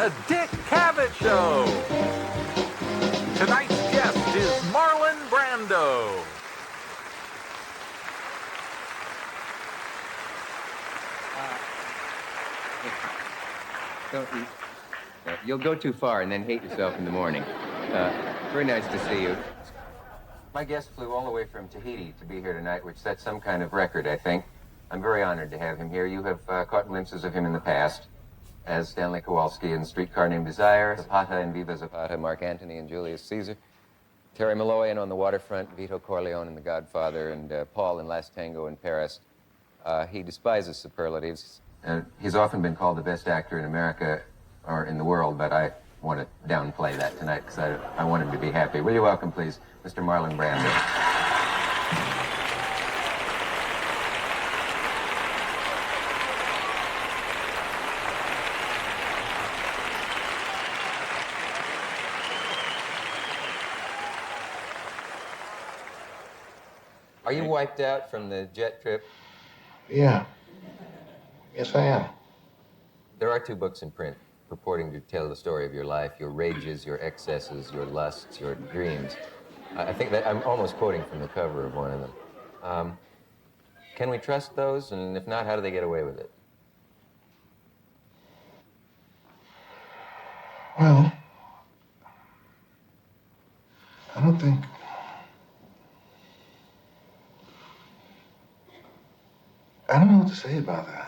The Dick Cavett Show. Tonight's guest is Marlon Brando. Don't eat. You'll go too far and then hate yourself in the morning. Very nice to see you. My guest flew all the way from Tahiti to be here tonight, which sets some kind of record, I think. I'm very honored to have him here. You have caught glimpses of him in the past as Stanley Kowalski in Streetcar Named Desire, Zapata and Viva Zapata, Mark Antony and Julius Caesar, Terry Malloy in On the Waterfront, Vito Corleone in The Godfather, and Paul in Last Tango in Paris. He despises superlatives. He's often been called the best actor in America or in the world, but I want to downplay that tonight because I want him to be happy. Will you welcome, please, Mr. Marlon Brando. Are you wiped out from the jet trip? Yeah. Yes, I am. There are 2 books in print purporting to tell the story of your life, your rages, your excesses, your lusts, your dreams. I think that I'm almost quoting from the cover of one of them. Can we trust those? And if not, how do they get away with it? Well, I don't think... I don't know what to say about that.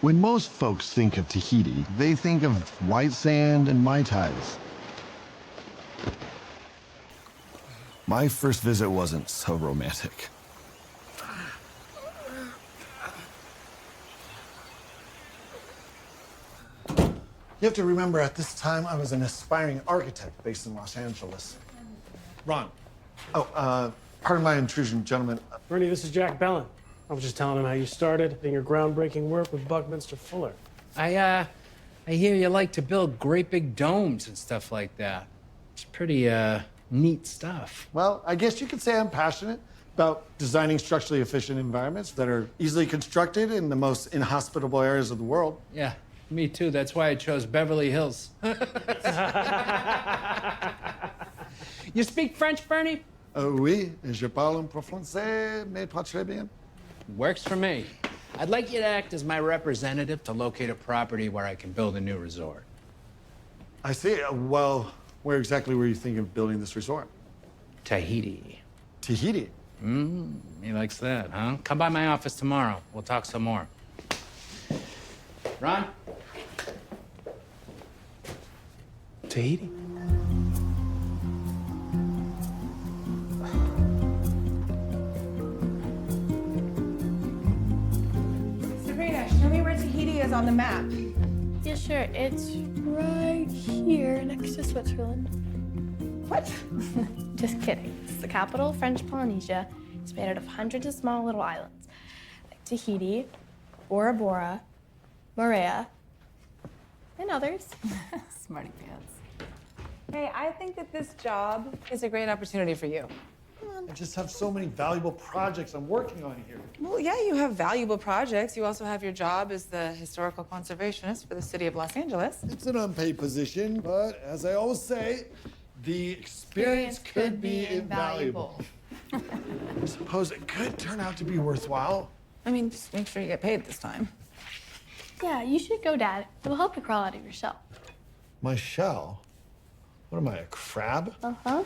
When most folks think of Tahiti, they think of white sand and Mai Tais. My first visit wasn't so romantic. You have to remember, at this time, I was an aspiring architect based in Los Angeles. Ron. Oh, pardon my intrusion, gentlemen. Bernie, this is Jack Bellin. I was just telling him how you started in your groundbreaking work with Buckminster Fuller. I hear you like to build great big domes and stuff like that. It's pretty, neat stuff. Well, I guess you could say I'm passionate about designing structurally efficient environments that are easily constructed in the most inhospitable areas of the world. Yeah, me too. That's why I chose Beverly Hills. You speak French, Bernie? Oui, je parle un peu français, mais pas très bien. Works for me. I'd like you to act as my representative to locate a property where I can build a new resort. I see. Well, where exactly were you thinking of building this resort? Tahiti. Tahiti? He likes that, huh? Come by my office tomorrow. We'll talk some more. Ron? Tahiti? is on the map? Yeah, sure. It's right here next to Switzerland. What? Just kidding. It's the capital of French Polynesia. It's made out of hundreds of small little islands, like Tahiti, Bora Bora, Moorea, and others. Smarty pants. Hey, I think that this job is a great opportunity for you. I just have so many valuable projects I'm working on here. Well, yeah, you have valuable projects. You also have your job as the historical conservationist for the city of Los Angeles. It's an unpaid position, but as I always say, the experience could be invaluable. I suppose it could turn out to be worthwhile. I mean, just make sure you get paid this time. Yeah, you should go, Dad. It will help you crawl out of your shell. My shell? What am I, a crab? Uh-huh.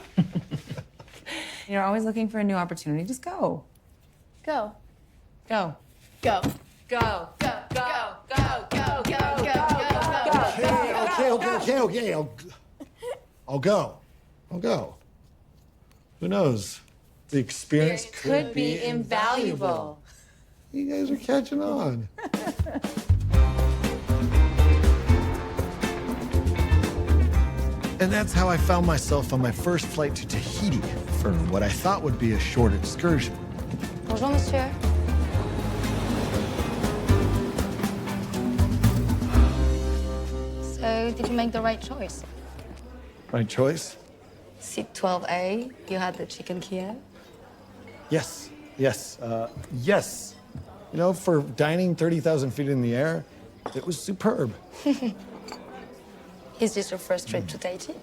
You're always looking for a new opportunity. Just go. Go. Go. Go. Go. Go. Go. Go. Go. Go. Okay. I'll go. Who knows? The experience Could be invaluable. You guys are catching on. And that's how I found myself on my first flight to Tahiti for what I thought would be a short excursion. Bonjour, monsieur. So, did you make the right choice? Right choice? Seat 12A, you had the chicken Kiev. Yes. Yes. You know, for dining 30,000 feet in the air, it was superb. Is this your first trip to Tahiti?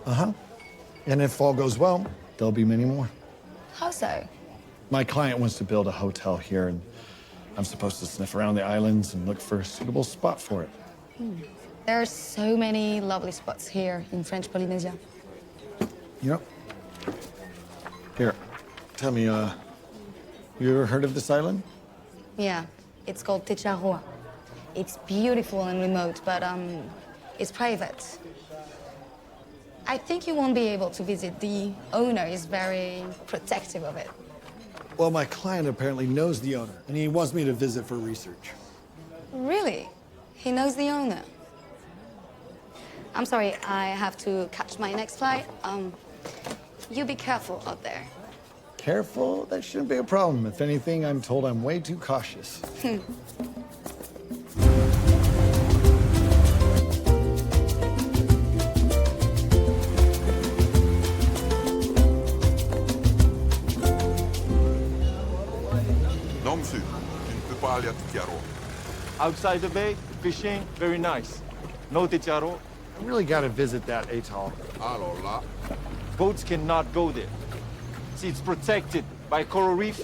Uh-huh. And if all goes well, there'll be many more. How so? My client wants to build a hotel here, and I'm supposed to sniff around the islands and look for a suitable spot for it. There are so many lovely spots here in French Polynesia. You know? Here, tell me, you ever heard of this island? Yeah, it's called Techaroa. It's beautiful and remote, but it's private. I think you won't be able to visit. The owner is very protective of it. Well, my client apparently knows the owner, and he wants me to visit for research. Really? He knows the owner? I'm sorry, I have to catch my next flight. You be careful out there. Careful? That shouldn't be a problem. If anything, I'm told I'm way too cautious. Non, monsieur. Tu ne peux pas aller à Tikiaro. Outside the bay, fishing, very nice. No Ticharo. I really gotta visit that atoll. Alors là, Boats cannot go there. See, it's protected by coral reef.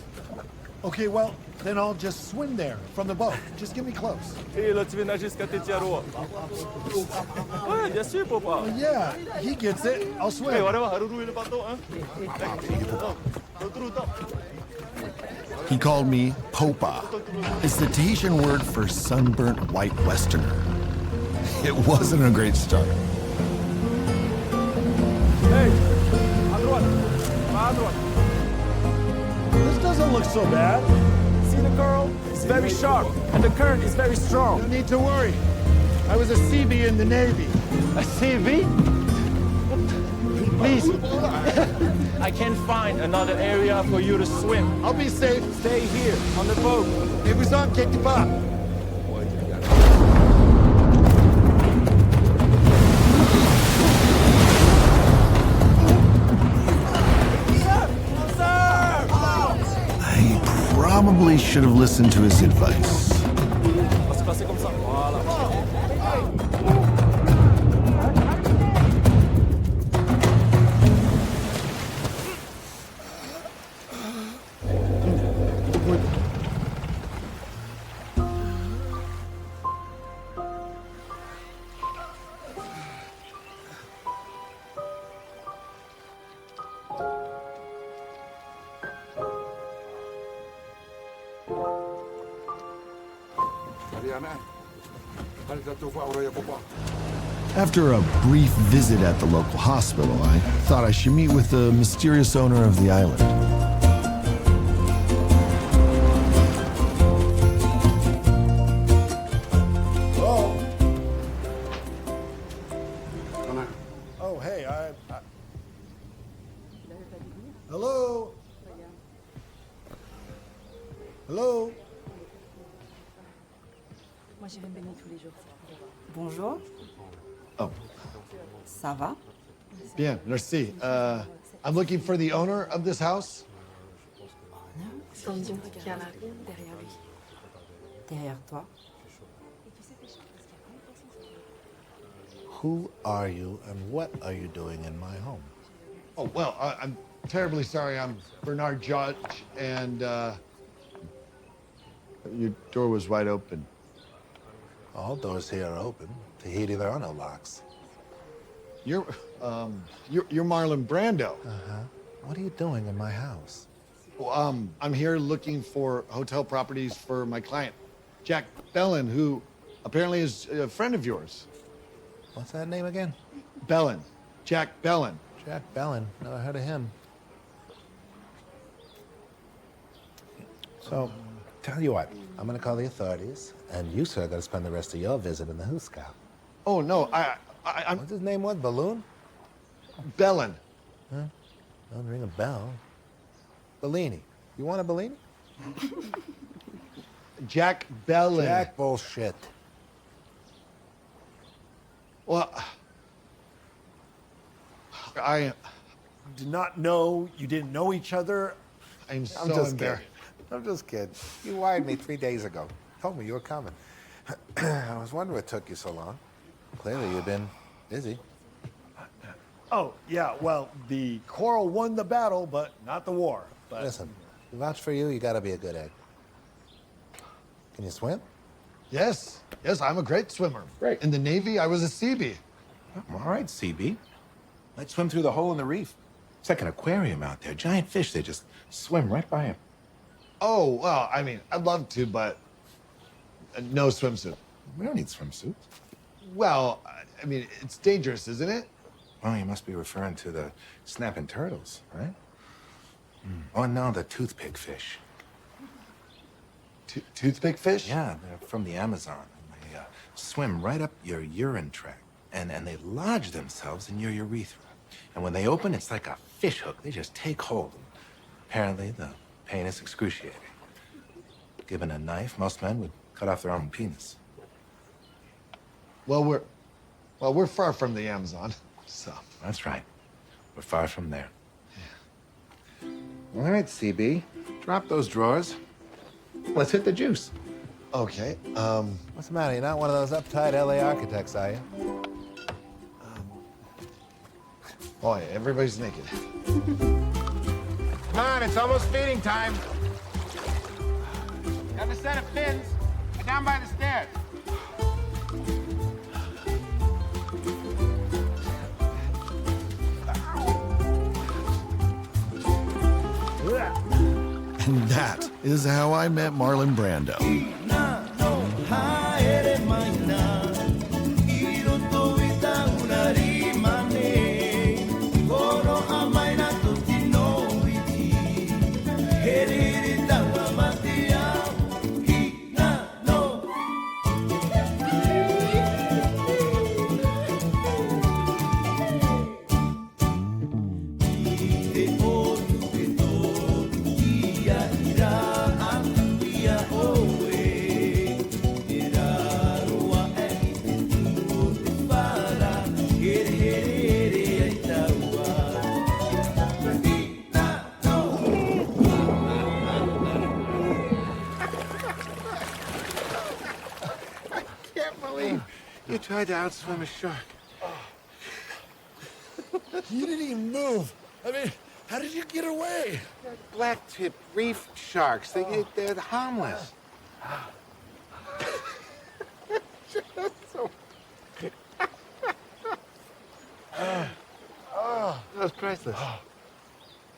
Okay, well, then I'll just swim there from the boat. Just get me close. Et là, tu veux nager jusqu'à Ticharo. Ouais, bien sûr, papa. Oh, yeah, he gets it. I'll swim. Hey, whatever, haruru le bateau, hein? He called me Popa. It's the Tahitian word for sunburnt white westerner. It wasn't a great start. Hey, à droite. À droite. This doesn't look so bad. See the coral? It's very sharp, and the current is very strong. No need to worry. I was a CB in the Navy. A CV? Please. I can't find another area for you to swim. I'll be safe. Stay here, on the boat. It was on Kick the Pop. I probably should have listened to his advice. Passer comme ça. Voilà. After a brief visit at the local hospital, I thought I should meet with the mysterious owner of the island. Hello? Hello? Bonjour. Oh, Ça va? bien, merci. I'm looking for the owner of this house. Derrière lui. Derrière toi. Who are you and what are you doing in my home? Oh, well, I'm terribly sorry. I'm Bernard Judge, and your door was wide open. All doors here are open. Tahiti, there are no locks. You're Marlon Brando. Uh-huh. What are you doing in my house? Well, I'm here looking for hotel properties for my client, Jack Bellin, who apparently is a friend of yours. What's that name again? Bellin. Jack Bellin. Jack Bellin. Never heard of him. So, tell you what, I'm gonna call the authorities, and you, sir, gotta spend the rest of your visit in the Huskow. Oh, no, I'm... What's his name was? Balloon? Bellin. Huh? Don't ring a bell. Bellini. You want a Bellini? Jack Bellin. Jack bullshit. Well, I did not know you didn't know each other. I'm just kidding. I'm just kidding. You wired me 3 days ago. Told me you were coming. I was wondering what took you so long. Clearly, you've been busy. Oh, yeah, well, the coral won the battle, but not the war. But... Listen, to vouch for you, you gotta be a good egg. Can you swim? Yes, I'm a great swimmer. Great. In the Navy, I was a Seabee. I'm all right, CB. Let's swim through the hole in the reef. It's like an aquarium out there. Giant fish, they just swim right by him. Oh, well, I mean, I'd love to, but no swimsuit. We don't need swimsuits. Well, I mean, it's dangerous, isn't it? Oh, you must be referring to the snapping turtles, right? Oh, no, the toothpick fish. Toothpick fish? Yeah, they're from the Amazon. They swim right up your urine tract, and they lodge themselves in your urethra. And when they open, it's like a fish hook. They just take hold. Apparently, the pain is excruciating. Given a knife, most men would cut off their own penis. Well, we're far from the Amazon, so. That's right. We're far from there. Yeah. All right, CB. Drop those drawers. Let's hit the juice. Okay, What's the matter? You're not one of those uptight LA architects, are you? Boy, everybody's naked. Come on, it's almost feeding time. Got a set of fins. Get down by the stairs. And that is how I met Marlon Brando. You tried to outswim a shark. You didn't even move. I mean, how did you get away? Black-tip reef sharks. They're harmless. That was priceless.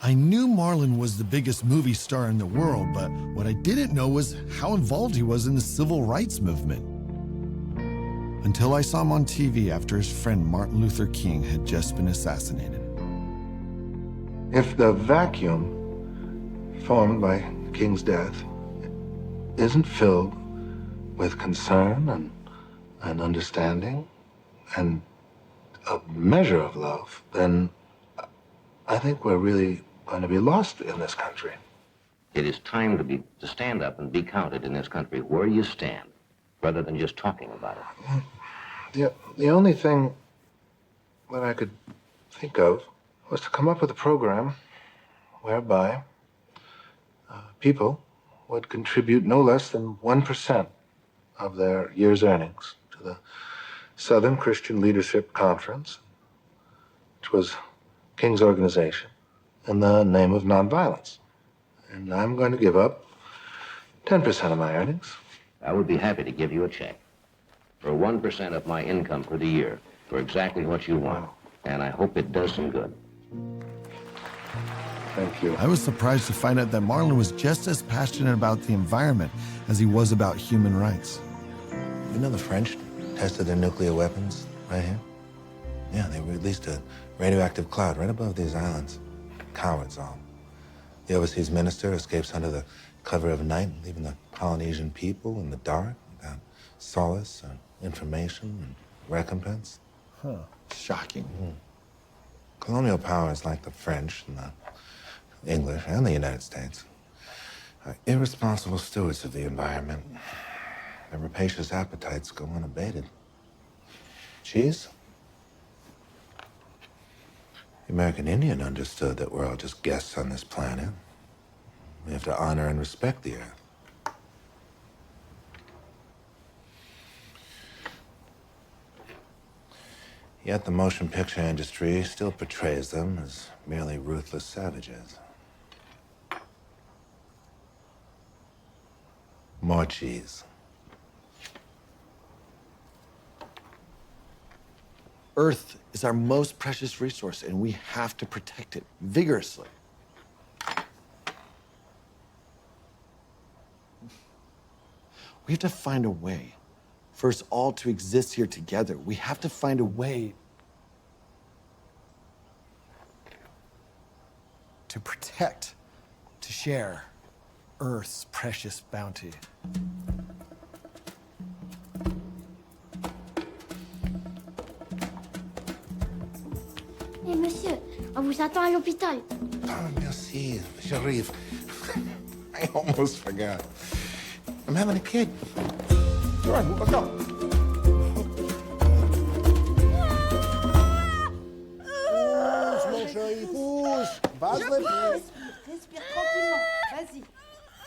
I knew Marlon was the biggest movie star in the world, but what I didn't know was how involved he was in the civil rights movement. Until I saw him on TV after his friend Martin Luther King had just been assassinated. If the vacuum formed by King's death isn't filled with concern and understanding and a measure of love, then I think we're really going to be lost in this country. It is time to stand up and be counted in this country where you stand, rather than just talking about it. The only thing that I could think of was to come up with a program whereby people would contribute no less than 1% of their year's earnings to the Southern Christian Leadership Conference, which was King's organization, in the name of nonviolence. And I'm going to give up 10% of my earnings. I would be happy to give you a check for 1% of my income for the year for exactly what you want. And I hope it does some good. Thank you. I was surprised to find out that Marlon was just as passionate about the environment as he was about human rights. You know the French tested their nuclear weapons right here? Yeah, they released a radioactive cloud right above these islands. Cowards all. The overseas minister escapes under the cover of night, leaving the Polynesian people in the dark without solace or information and recompense. Huh. Shocking. Colonial powers like the French and the English and the United States are irresponsible stewards of the environment. Their rapacious appetites go unabated. Cheese? The American Indian understood that we're all just guests on this planet. We have to honor and respect the earth. Yet the motion picture industry still portrays them as merely ruthless savages. More cheese. Earth is our most precious resource, and we have to protect it vigorously. We have to find a way for us all to exist here together. We have to find a way to protect, to share Earth's precious bounty. Hey, monsieur, on vous attend à l'hôpital. Oh, merci, Sharif. I almost forgot. I'm having a kid. All right, let's go. Pousse, mon chéri, pousse. Vas-y. Respire tranquillement. Vas-y.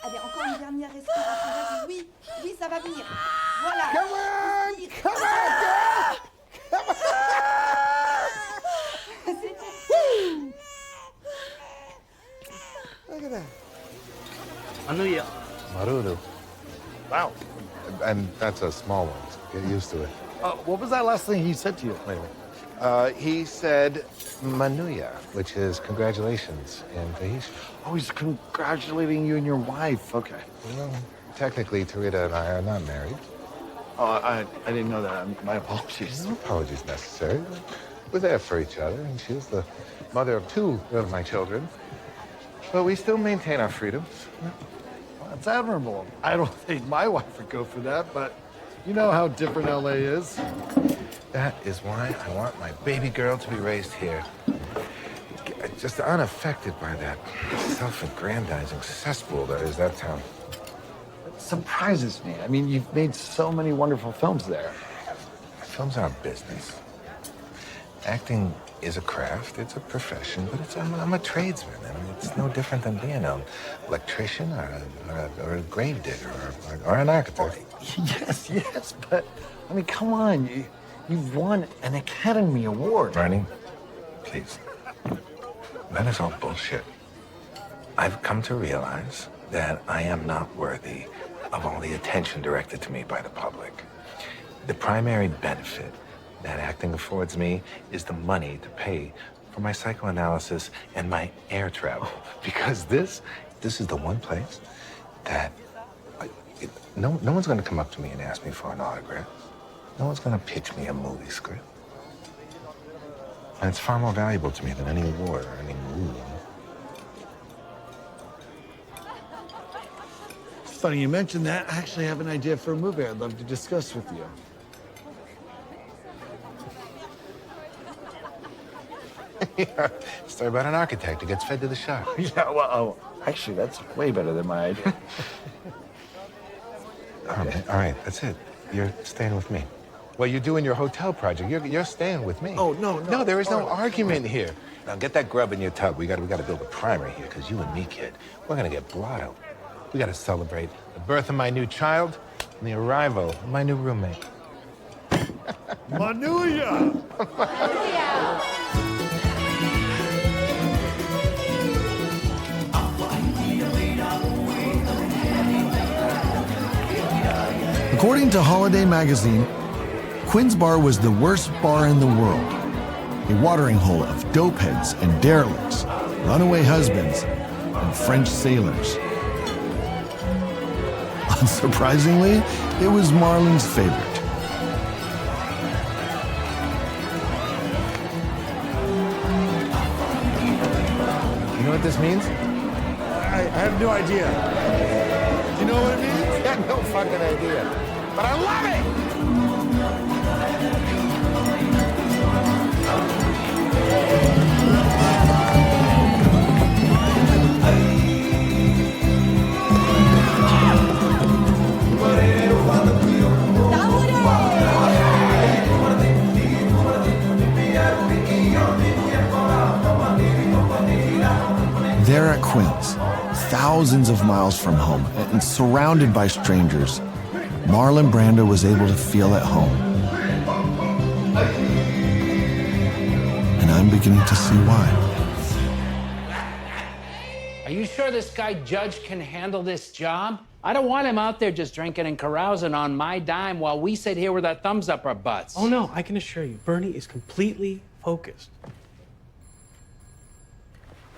Allez, encore une dernière respiration. Vas-y. Oui, oui, ça va venir. Voilà. Come on, come on, girl. Come on. Look at that. Anuya. Maruru. Wow. And that's a small one. Get used to it. What was that last thing he said to you? Wait a minute. He said Manuya, which is congratulations in Tahitian. Oh, he's congratulating you and your wife. Okay. Well, technically, Tarita and I are not married. Oh, I didn't know that. My apologies. No apologies necessary. We're there for each other, and she was the mother of 2 of my children. But we still maintain our freedoms. Well, that's admirable. I don't think my wife would go for that, but you know how different LA is. That is why I want my baby girl to be raised here. Just unaffected by that self-aggrandizing cesspool that is that town. It surprises me. I mean, you've made so many wonderful films there. Films aren't business. Acting is a craft, it's a profession, but I'm a tradesman, and it's no different than being an electrician or a grave digger or an architect. Yes, but, I mean, come on. You've won an Academy Award. Ronnie, please. That is all bullshit. I've come to realize that I am not worthy of all the attention directed to me by the public. The primary benefit that acting affords me is the money to pay for my psychoanalysis and my air travel. Because this is the one place that no one's going to come up to me and ask me for an autograph. No one's going to pitch me a movie script. And it's far more valuable to me than any award or any movie. It's funny you mentioned that. I actually have an idea for a movie I'd love to discuss with you. Yeah, story about an architect who gets fed to the shark. Yeah, well, actually, that's way better than my idea. All right, that's it. You're staying with me. Well, you're doing your hotel project. You're staying with me. Oh, no. No, there is no argument here. Now, get that grub in your tub. We gotta build a primer here, because you and me, kid, we're gonna get blotto. We gotta celebrate the birth of my new child and the arrival of my new roommate. Manuya! According to Holiday magazine, Quinn's Bar was the worst bar in the world. A watering hole of dopeheads and derelicts, runaway husbands, and French sailors. Unsurprisingly, it was Marlon's favorite. You know what this means? I have no idea. Do you know what it means? I have no fucking idea. But I love it! There at Quinn's, thousands of miles from home and surrounded by strangers, Marlon Brando was able to feel at home. And I'm beginning to see why. Are you sure this guy Judge can handle this job? I don't want him out there just drinking and carousing on my dime while we sit here with our thumbs up our butts. Oh, no, I can assure you, Bernie is completely focused.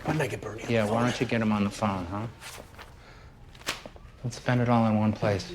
Why didn't I get Bernie on the phone? Why don't you get him on the phone, huh? Let's spend it all in one place.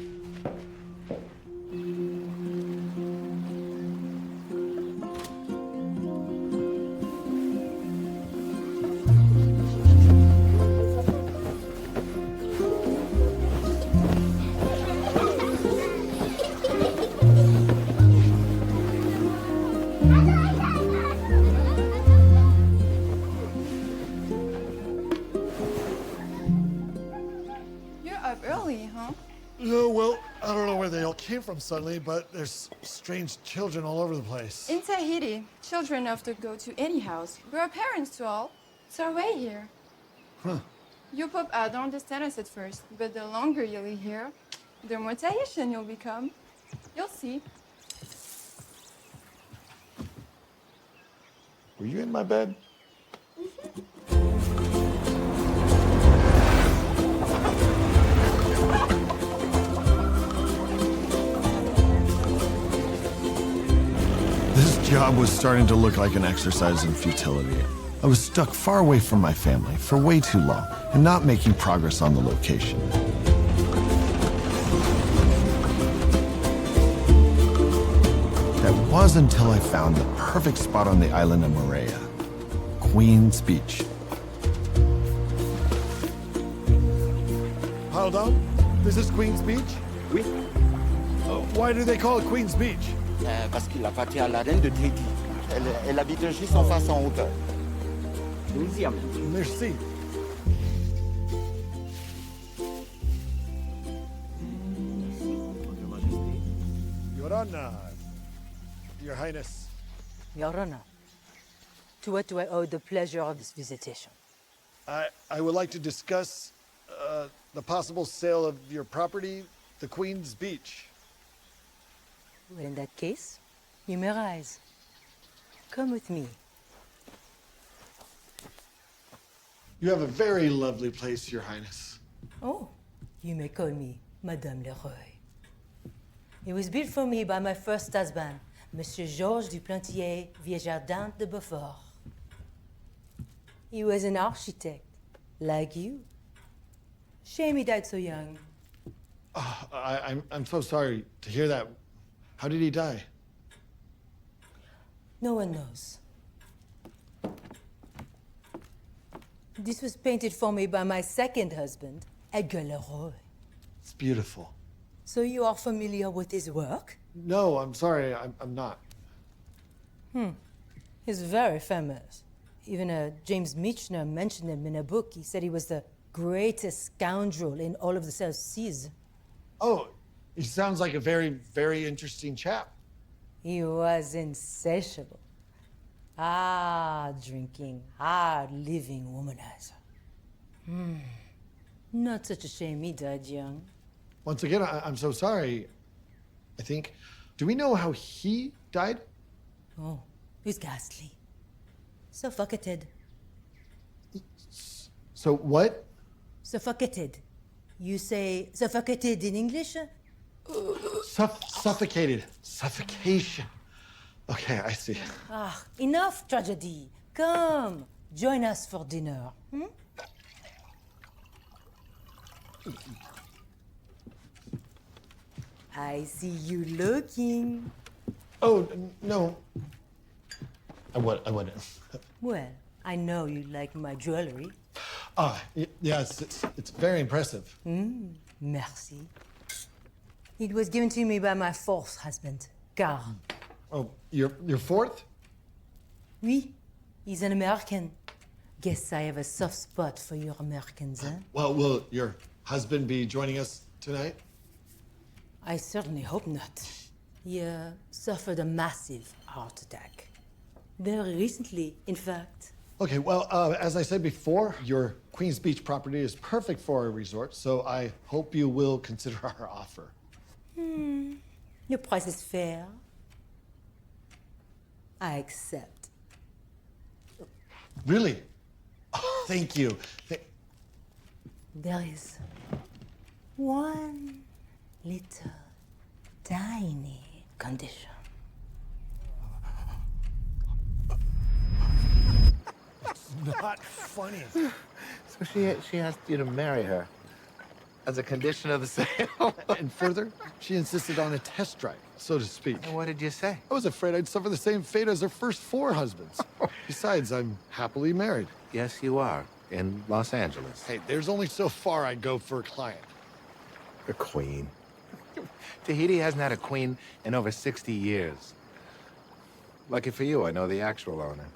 No, well, I don't know where they all came from suddenly, but there's strange children all over the place. In Tahiti, children often go to any house. We're our parents to all. It's our way here. Huh. You Pop, I don't understand us at first, but the longer you live here, the more Tahitian you'll become. You'll see. Were you in my bed? This job was starting to look like an exercise in futility. I was stuck far away from my family for way too long and not making progress on the location. That was until I found the perfect spot on the island of Moorea, Queen's Beach. Hold on. This is Queen's Beach? Oui. Why do they call it Queen's Beach? Parce qu'il appartient à la reine de Tahiti. Elle habite juste en face en hauteur. Je vous y amène. Merci. Your Honor, Your Highness. Your Honor, to what do I owe the pleasure of this visitation? I would like to discuss the possible sale of your property, the Queen's Beach. Well, in that case, you may rise. Come with me. You have a very lovely place, Your Highness. Oh, you may call me Madame Leroy. It was built for me by my first husband, Monsieur Georges Duplantier Viejardin de Beaufort. He was an architect, like you. Shame he died so young. I'm so sorry to hear that. How did he die? No one knows. This was painted for me by my second husband, Edgar Leroy. It's beautiful. So you are familiar with his work? No, I'm sorry, I'm not. He's very famous. Even James Michener mentioned him in a book. He said he was the greatest scoundrel in all of the South Seas. Oh, he sounds like a very, very interesting chap. He was insatiable. Hard drinking, hard living womanizer. Not such a shame he died young. Once again, I'm so sorry. I think, do we know how he died? Oh, it was ghastly. Suffocated. So what? Suffocated. You say suffocated in English? Suffocated. Suffocation. Okay, I see. Ah, enough tragedy. Come, join us for dinner. I see you looking. Oh, no. I wouldn't. Well, I know you like my jewelry. Yes, it's very impressive. Merci. It was given to me by my fourth husband, Carl. Oh, your fourth? Oui, he's an American. Guess I have a soft spot for your Americans, huh? Well, will your husband be joining us tonight? I certainly hope not. He suffered a massive heart attack. Very recently, in fact. Okay, well, as I said before, your Queens Beach property is perfect for a resort, so I hope you will consider our offer. Your price is fair. I accept. Really? Oh, thank you. There is one little tiny condition. It's not funny. So she asked you to marry her as a condition of the sale? And further, she insisted on a test drive, so to speak. And what did you say? I was afraid I'd suffer the same fate as her first 4 husbands. Besides, I'm happily married. Yes, you are. In Los Angeles. Hey, there's only so far I'd go for a client. A queen. Tahiti hasn't had a queen in over 60 years. Lucky for you, I know the actual owner.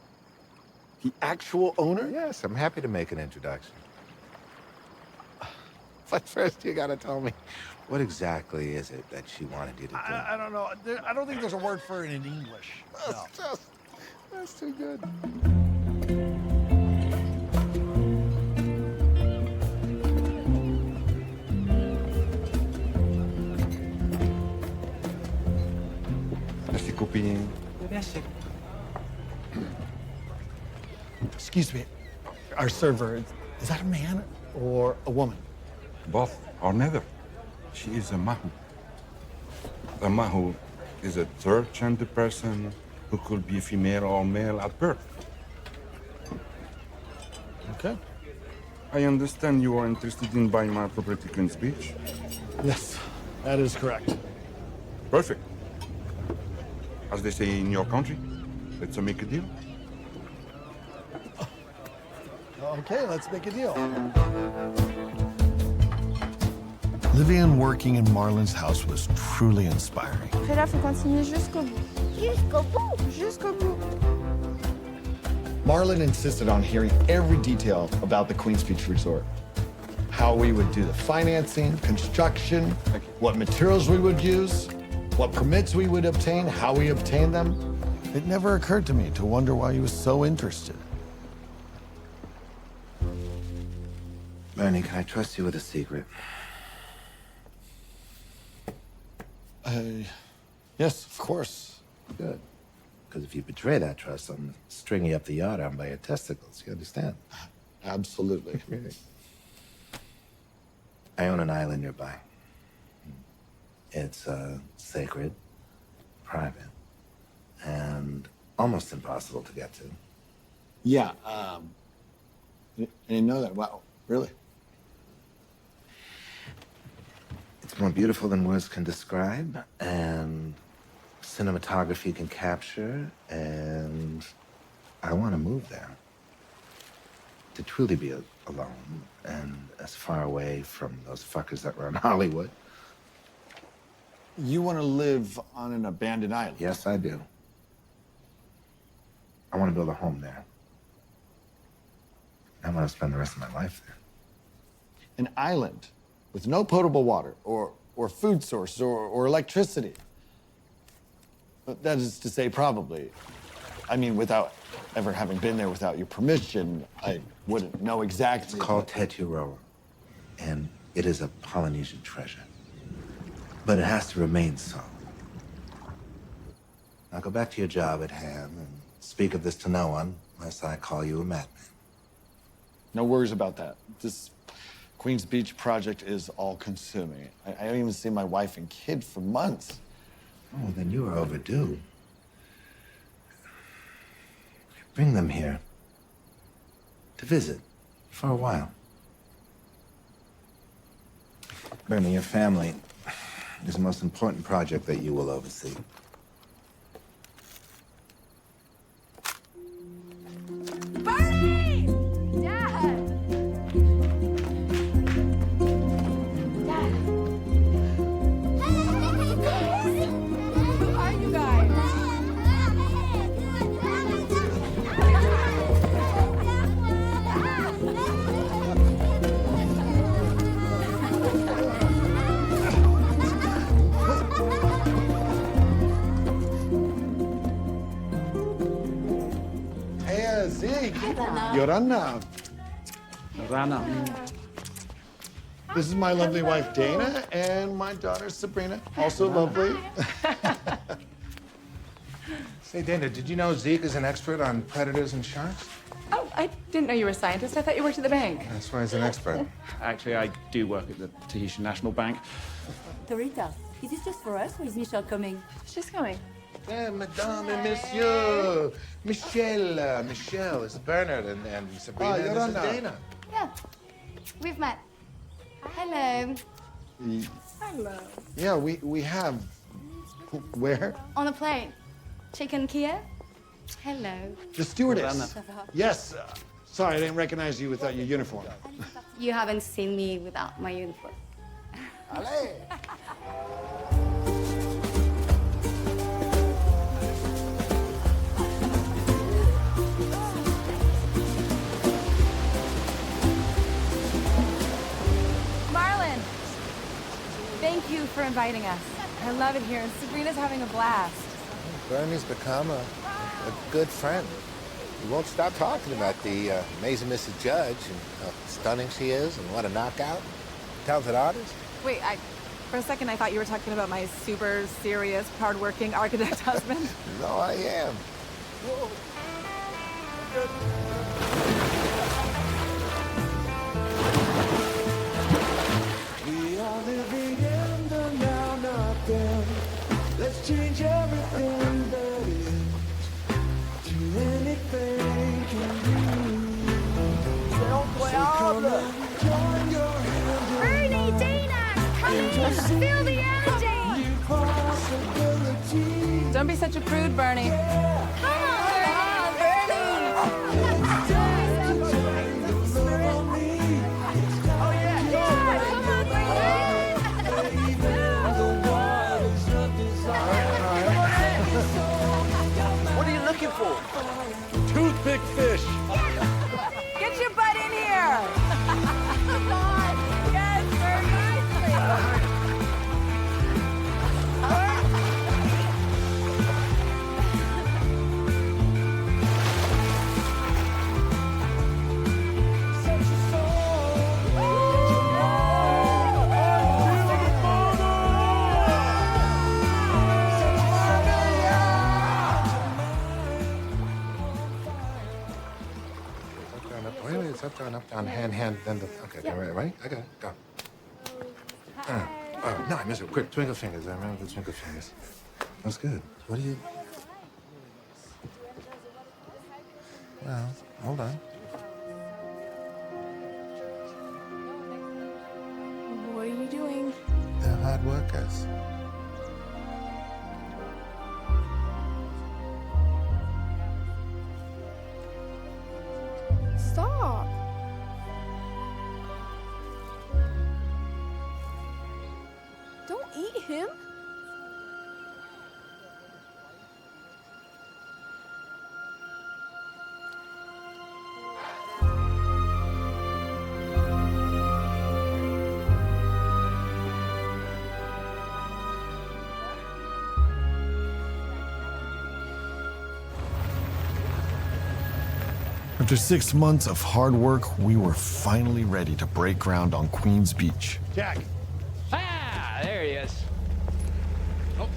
The actual owner? Yes, I'm happy to make an introduction. But first, you gotta tell me, what exactly is it that she wanted you to do? I don't know. I don't think there's a word for it in English. No. That's too good. Merci, copine. Merci. Excuse me. Our server, is that a man or a woman? Both or neither. She is a mahu. A mahu is a third-gender person who could be female or male at birth. Okay. I understand you are interested in buying my property, Queen's Beach. Yes, that is correct. Perfect. As they say in your country, let's make a deal. Okay, let's make a deal. Living and working in Marlon's house was truly inspiring. Après là, faut continuer jusqu'au bout. Jusqu'au bout? Jusqu'au bout. Marlon insisted on hearing every detail about the Queens Beach Resort. How we would do the financing, construction, what materials we would use, what permits we would obtain, how we obtained them. It never occurred to me to wonder why he was so interested. Bernie, can I trust you with a secret? Yes, of course. Good. Because if you betray that trust, I'm stringing you up the yard arm by your testicles. You understand? Absolutely. I own an island nearby. It's sacred, private, and almost impossible to get to. Yeah, I didn't know that. Wow, really? It's more beautiful than words can describe, and cinematography can capture, and I want to move there. To truly be alone and as far away from those fuckers that run Hollywood. You want to live on an abandoned island? Yes, I do. I want to build a home there. I want to spend the rest of my life there. An island with no potable water or food source or electricity. But that is to say, probably. I mean, without ever having been there without your permission, I wouldn't know exactly. It's called Tetiaroa, and it is a Polynesian treasure. But it has to remain so. Now go back to your job at hand and speak of this to no one, unless I call you a madman. No worries about that. This Queens Beach project is all-consuming. I haven't even seen my wife and kid for months. Oh, then you are overdue. Bring them here to visit for a while. Bernie, your family is the most important project that you will oversee. Bernie! Dad! Dad! Who are you guys? Hey, Zeke. Yorana. This is my lovely wife, Dana, and my daughter, Sabrina, also lovely. Say, Dana, did you know Zeke is an expert on predators and sharks? Oh, I didn't know you were a scientist. I thought you worked at the bank. That's why he's an expert. Actually, I do work at the Tahitian National Bank. Dorita, is this just for us or is Michelle coming? She's coming. Yeah, Madame and Monsieur. Michelle. Michelle is Bernard and Sabrina. And this is Dana. Yeah, we've met. Hello. Hello. Yeah, we have. Where? On a plane. Chicken Kia. Hello. The stewardess. Ça va? Yes. Sorry, I didn't recognize you without your uniform. You haven't seen me without my uniform. Marlon, thank you for inviting us. I love it here, and Sabrina's having a blast. Bernie's become a good friend. He won't stop talking about the amazing Mrs. Judge and how stunning she is and what a knockout. Talented artist. Wait, for a second I thought you were talking about my super serious, hardworking architect husband. No, I am. We are living in the now, not then. Let's change everything that is to anything can be. So come and join your hand. Bernie, Dana, come in. Feel the energy. Don't be such a prude, Bernie. Come on, Bernie. What are you looking for? Toothpick fish. Get your butt in here. Come on. Yes, Bernie. Wait, it's up, down, hand, then the... Okay, right? I got it, go. No, I missed it. Quick, twinkle fingers. I remember the twinkle fingers. That's good. What do you... Well, hold on. What are you doing? They're hard workers. Stop. Don't eat him. After 6 months of hard work, we were finally ready to break ground on Queens Beach. Jack. Ah, there he is. Oh.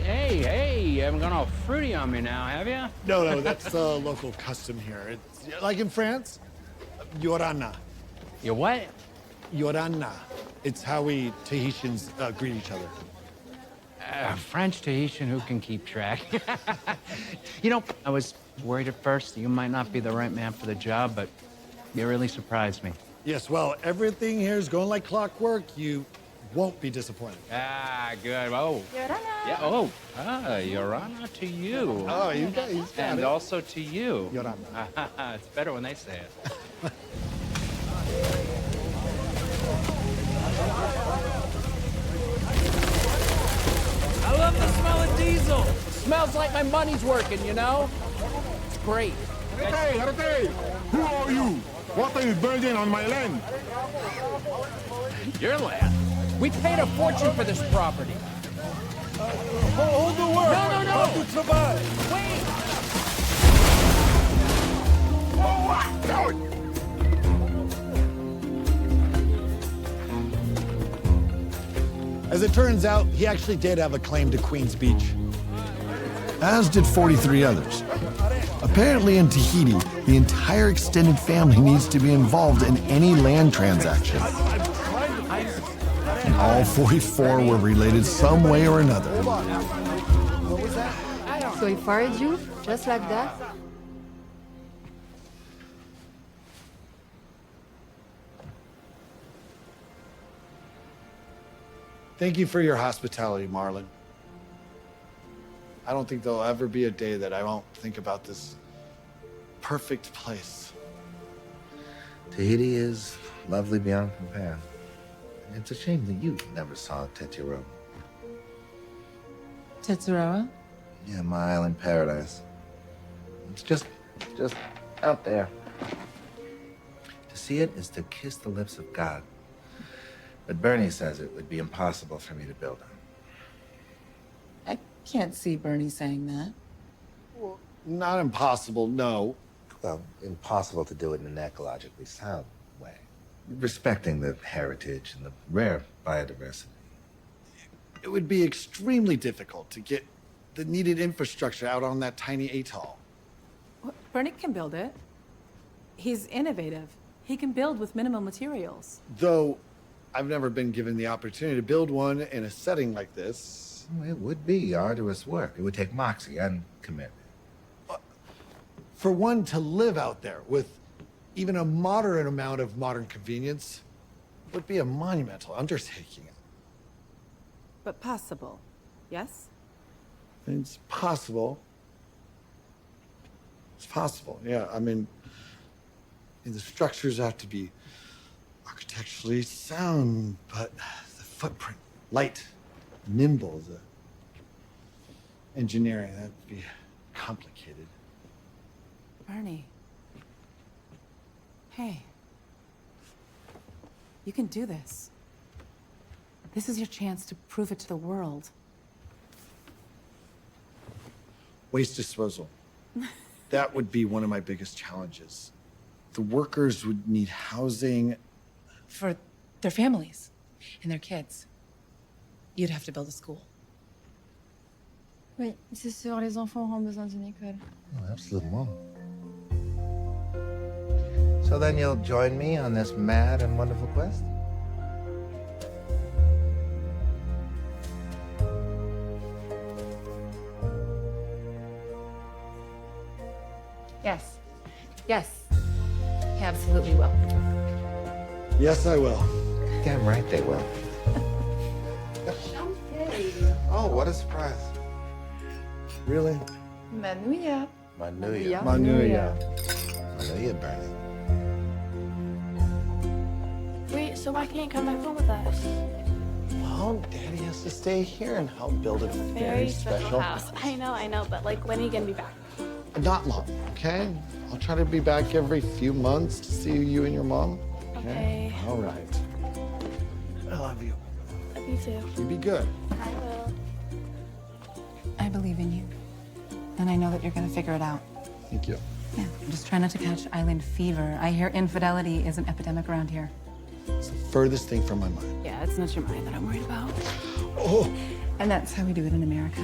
Hey, you haven't gone all fruity on me now, have you? No, that's the local custom here. It's like in France, Yorana. You what? Yorana. It's how we Tahitians greet each other. French Tahitian, who can keep track? You know, I was worried at first that you might not be the right man for the job, but you really surprised me. Yes, well, everything here is going like clockwork. You won't be disappointed. Ah, good. Oh. Yorana. Yeah, Yorana to you. Oh, you got it. And also to you. Yorana. It's better when they say it. I love the smell of diesel. It smells like my money's working, you know? It's great. Arete! Who are you? What are you building on my land? Your land? We paid a fortune for this property. Hold the work! No! Pas du travail! Wait! As it turns out, he actually did have a claim to Queens Beach. As did 43 others. Apparently in Tahiti, the entire extended family needs to be involved in any land transaction. And all 44 were related some way or another. So he fired you, just like that? Thank you for your hospitality, Marlon. I don't think there'll ever be a day that I won't think about this perfect place. Tahiti is lovely beyond compare. It's a shame that you never saw Tetiaroa. Tetsuroa? Yeah, my island paradise. It's just out there. To see it is to kiss the lips of God. But Bernie says it would be impossible for me to build on. I can't see Bernie saying that. Well, not impossible, no. Well, impossible to do it in an ecologically sound way. Respecting the heritage and the rare biodiversity. It would be extremely difficult to get the needed infrastructure out on that tiny atoll. Bernie can build it. He's innovative. He can build with minimal materials. Though, I've never been given the opportunity to build one in a setting like this. It would be arduous work. It would take moxie and commitment. For one to live out there with even a moderate amount of modern convenience would be a monumental undertaking. But possible, yes? It's possible. It's possible, yeah. I mean, the structures have to be architecturally sound, but the footprint, light, nimble, the engineering, that'd be complicated. Bernie. Hey. You can do this. This is your chance to prove it to the world. Waste disposal. That would be one of my biggest challenges. The workers would need housing. For their families and their kids. You'd have to build a school. Oui, c'est sûr, les enfants auront besoin d'une école. Oh, absolument. So then you'll join me on this mad and wonderful quest? Yes. Yes. He absolutely will. Yes, I will. Damn right they will. Oh, what a surprise. Really? Manouya. Manouya. Manouya. Manouya, Bernie. Wait, so why can't you come back home with us? Well, Daddy has to stay here and help build a Very special house. I know, but like, when are you gonna be back? Not long, okay? I'll try to be back every few months to see you and your mom. Okay. All right. I love you. Love you too. You be good. I will. I believe in you. And I know that you're gonna figure it out. Thank you. Yeah, I'm just trying not to catch island fever. I hear infidelity is an epidemic around here. It's the furthest thing from my mind. Yeah, it's not your mind that I'm worried about. Oh! And that's how we do it in America.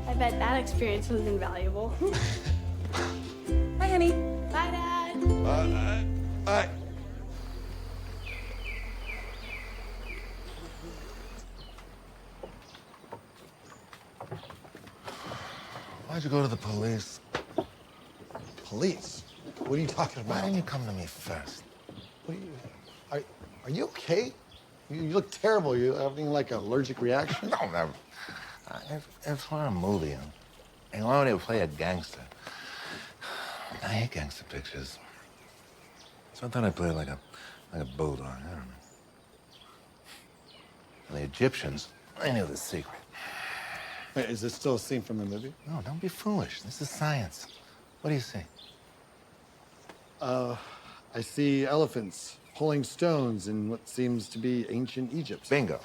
I bet that experience was invaluable. Hi, honey. Bye, Dad. Bye. Why'd you go to the police? Police? What are you talking about? Why didn't you come to me first? What are you... Are you okay? You look terrible. You having like an allergic reaction? No, never. It's for a movie. And why would they play a gangster? I hate gangster pictures. So I thought I'd play like a bulldog. I don't know. And the Egyptians, they knew the secret. Wait, is this still a scene from the movie? No, don't be foolish. This is science. What do you see? I see elephants pulling stones in what seems to be ancient Egypt. Bingo.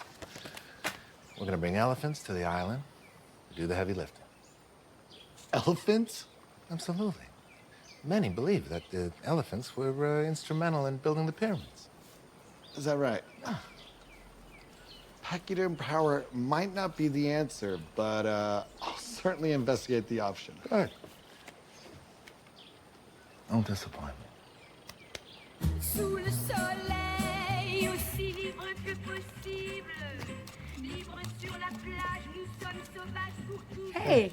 We're gonna bring elephants to the island to do the heavy lifting. Elephants? Absolutely. Many believe that the elephants were instrumental in building the pyramids. Is that right? Pachyderm power might not be the answer, but I'll certainly investigate the option. Good. Don't disappoint me. Sous le soleil, aussi libre que possible. Libre sur la plage, nous sommes sauvages pour tout. Hey,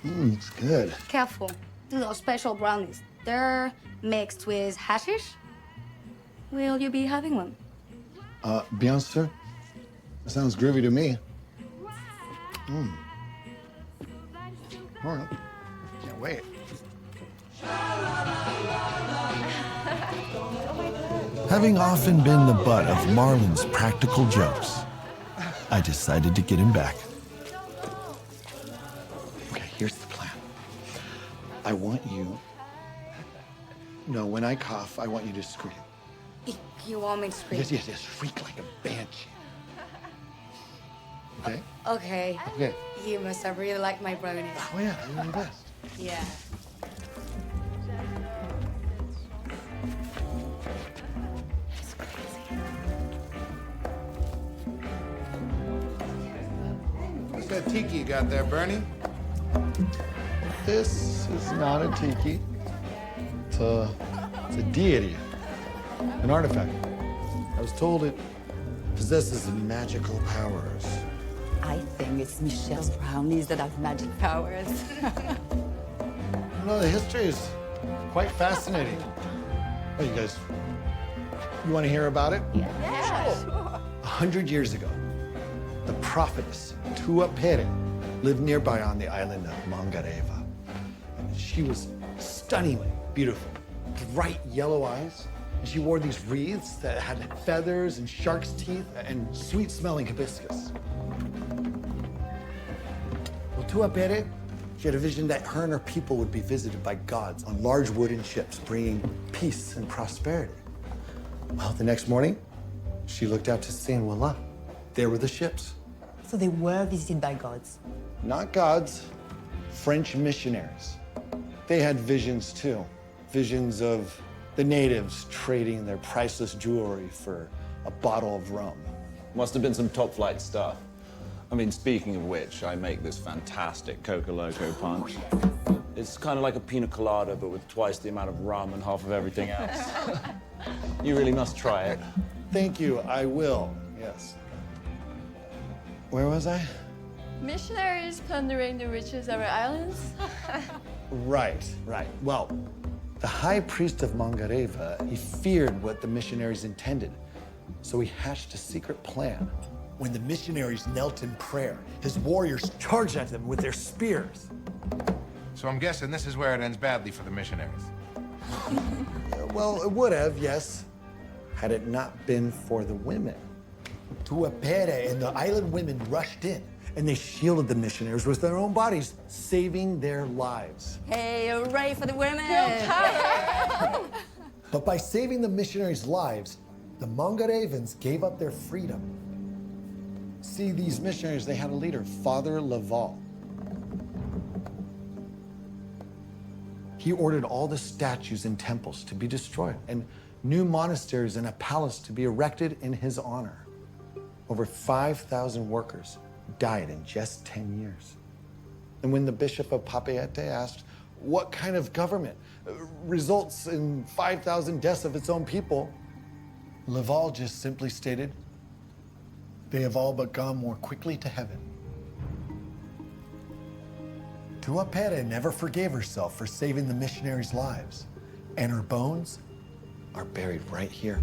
It's good. careful. Those special brownies. They're mixed with hashish. Will you be having one? Bien sûr. That sounds groovy to me. All right. Can't wait. Having often been the butt of Marlon's practical jokes, I decided to get him back. Okay, here's the plan. I want you... No, when I cough, I want you to scream. You want me to scream? Yes. Shriek like a banshee. Okay? Okay. Okay. You must have really liked my brownies. Oh, yeah, you're the best. Yeah. What's that tiki you got there, Bernie? This is not a tiki. It's a deity, an artifact. I was told it possesses magical powers. I think it's Michelle's brownies that have magic powers. No, the history is quite fascinating. Oh, you guys, you want to hear about it? Yeah, sure. 100 years ago, the prophetess Tua Pere lived nearby on the island of Mangareva. And she was stunningly beautiful, bright yellow eyes. And she wore these wreaths that had feathers and shark's teeth and sweet-smelling hibiscus. Well, Tua Pere, she had a vision that her and her people would be visited by gods on large wooden ships, bringing peace and prosperity. Well, the next morning, she looked out to sea, and voila, there were the ships. So they were visited by gods. Not gods, French missionaries. They had visions too. Visions of the natives trading their priceless jewelry for a bottle of rum. Must have been some top-flight stuff. I mean, speaking of which, I make this fantastic Coca Loco punch. It's kind of like a pina colada, but with twice the amount of rum and half of everything else. You really must try it. Thank you, I will, yes. Where was I? Missionaries plundering the riches of our islands? Right. Well, the high priest of Mangareva, he feared what the missionaries intended. So he hatched a secret plan. When the missionaries knelt in prayer, his warriors charged at them with their spears. So I'm guessing this is where it ends badly for the missionaries. Well, it would have, yes, had it not been for the women. Tua Pere and the island women rushed in, and they shielded the missionaries with their own bodies, saving their lives. Hey, hooray for the women! But by saving the missionaries' lives, the Mangarevans gave up their freedom. See, these missionaries, they had a leader, Father Laval. He ordered all the statues and temples to be destroyed and new monasteries and a palace to be erected in his honor. Over 5,000 workers died in just 10 years. And when the Bishop of Papeete asked what kind of government results in 5,000 deaths of its own people, Laval just simply stated, they have all but gone more quickly to heaven. Tuapere never forgave herself for saving the missionaries' lives, and her bones are buried right here.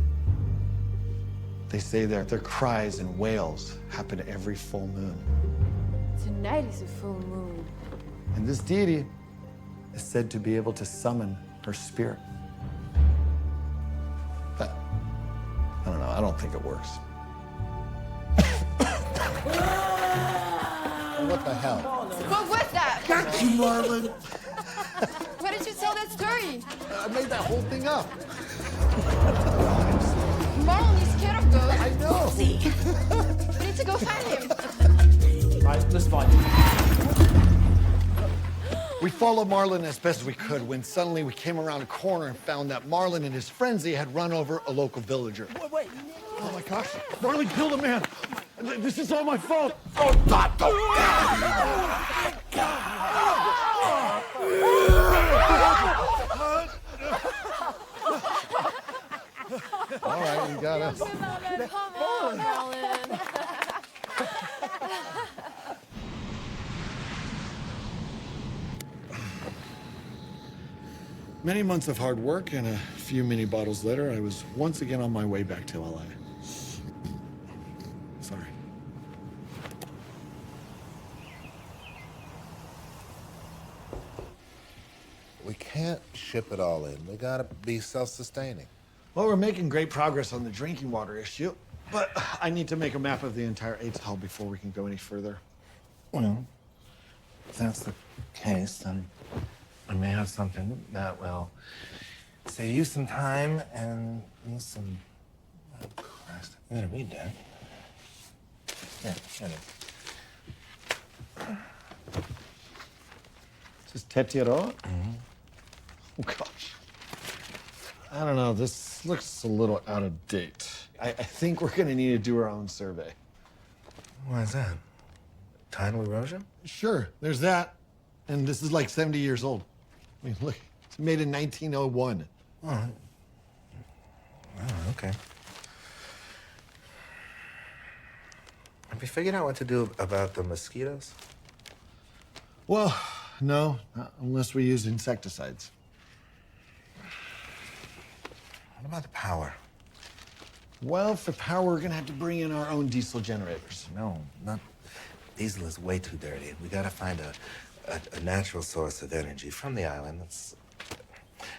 They say their cries and wails happen every full moon. Tonight is a full moon. And this deity is said to be able to summon her spirit. But I don't know, I don't think it works. What the hell? What was that? Got you, Marlon. Why did you tell that story? I made that whole thing up. Marlon is scared of ghosts. I know. We need to go find him. Right, let's find him. We followed Marlon as best we could when suddenly we came around a corner and found that Marlon in his frenzy had run over a local villager. Wait. Oh my gosh, Marlon killed a man. This is all my fault. All right, you got us. Come on, Marlon. Many months of hard work and a few mini bottles later, I was once again on my way back to LA. Sorry. We can't ship it all in. We gotta be self-sustaining. Well, we're making great progress on the drinking water issue, but I need to make a map of the entire atoll before we can go any further. Well, if that's the case, then we may have something that will save you some time and me some... Oh, Christ, I'm gonna read that. Yeah, here it is. This is Tetiaroa? Oh, gosh. I don't know, this looks a little out of date. I think we're gonna need to do our own survey. Why is that? Tidal erosion? Sure, there's that. And this is like 70 years old. I mean, look, it's made in 1901. All right. Oh, okay. Have you figured out what to do about the mosquitoes? Well, no, not unless we use insecticides. What about the power? Well, for power, we're gonna have to bring in our own diesel generators. No, not... Diesel is way too dirty. We gotta find a natural source of energy from the island. That's...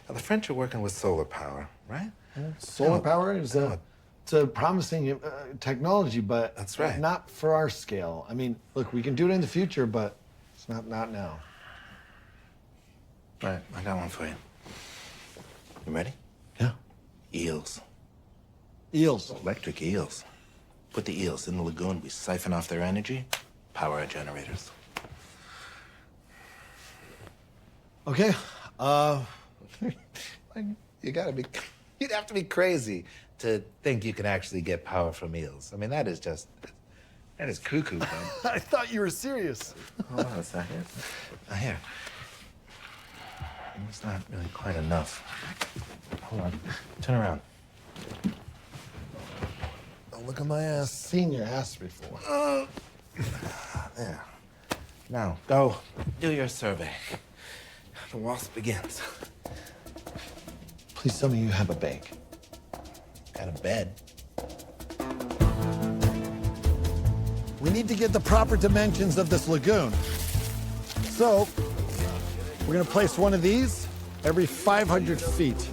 Now, the French are working with solar power, right? Solar power is it's a promising technology, but that's right. Not for our scale. I mean, look, we can do it in the future, but it's not now. Right, I got one for you. You ready? Yeah. Eels. Eels? Electric eels. Put the eels in the lagoon, we siphon off their energy, power our generators. Okay, You gotta be... You'd have to be crazy to think you can actually get power from eels. I mean, that is just... That is cuckoo, man. I thought you were serious. Hold on a second. Here. It's not really quite enough. Hold on. Turn around. Oh, look at my ass. Seen your ass before. There. Now, go do your survey. The waltz begins. Please tell me you have a bank. Got a bed. We need to get the proper dimensions of this lagoon. So, we're gonna place one of these every 500 feet.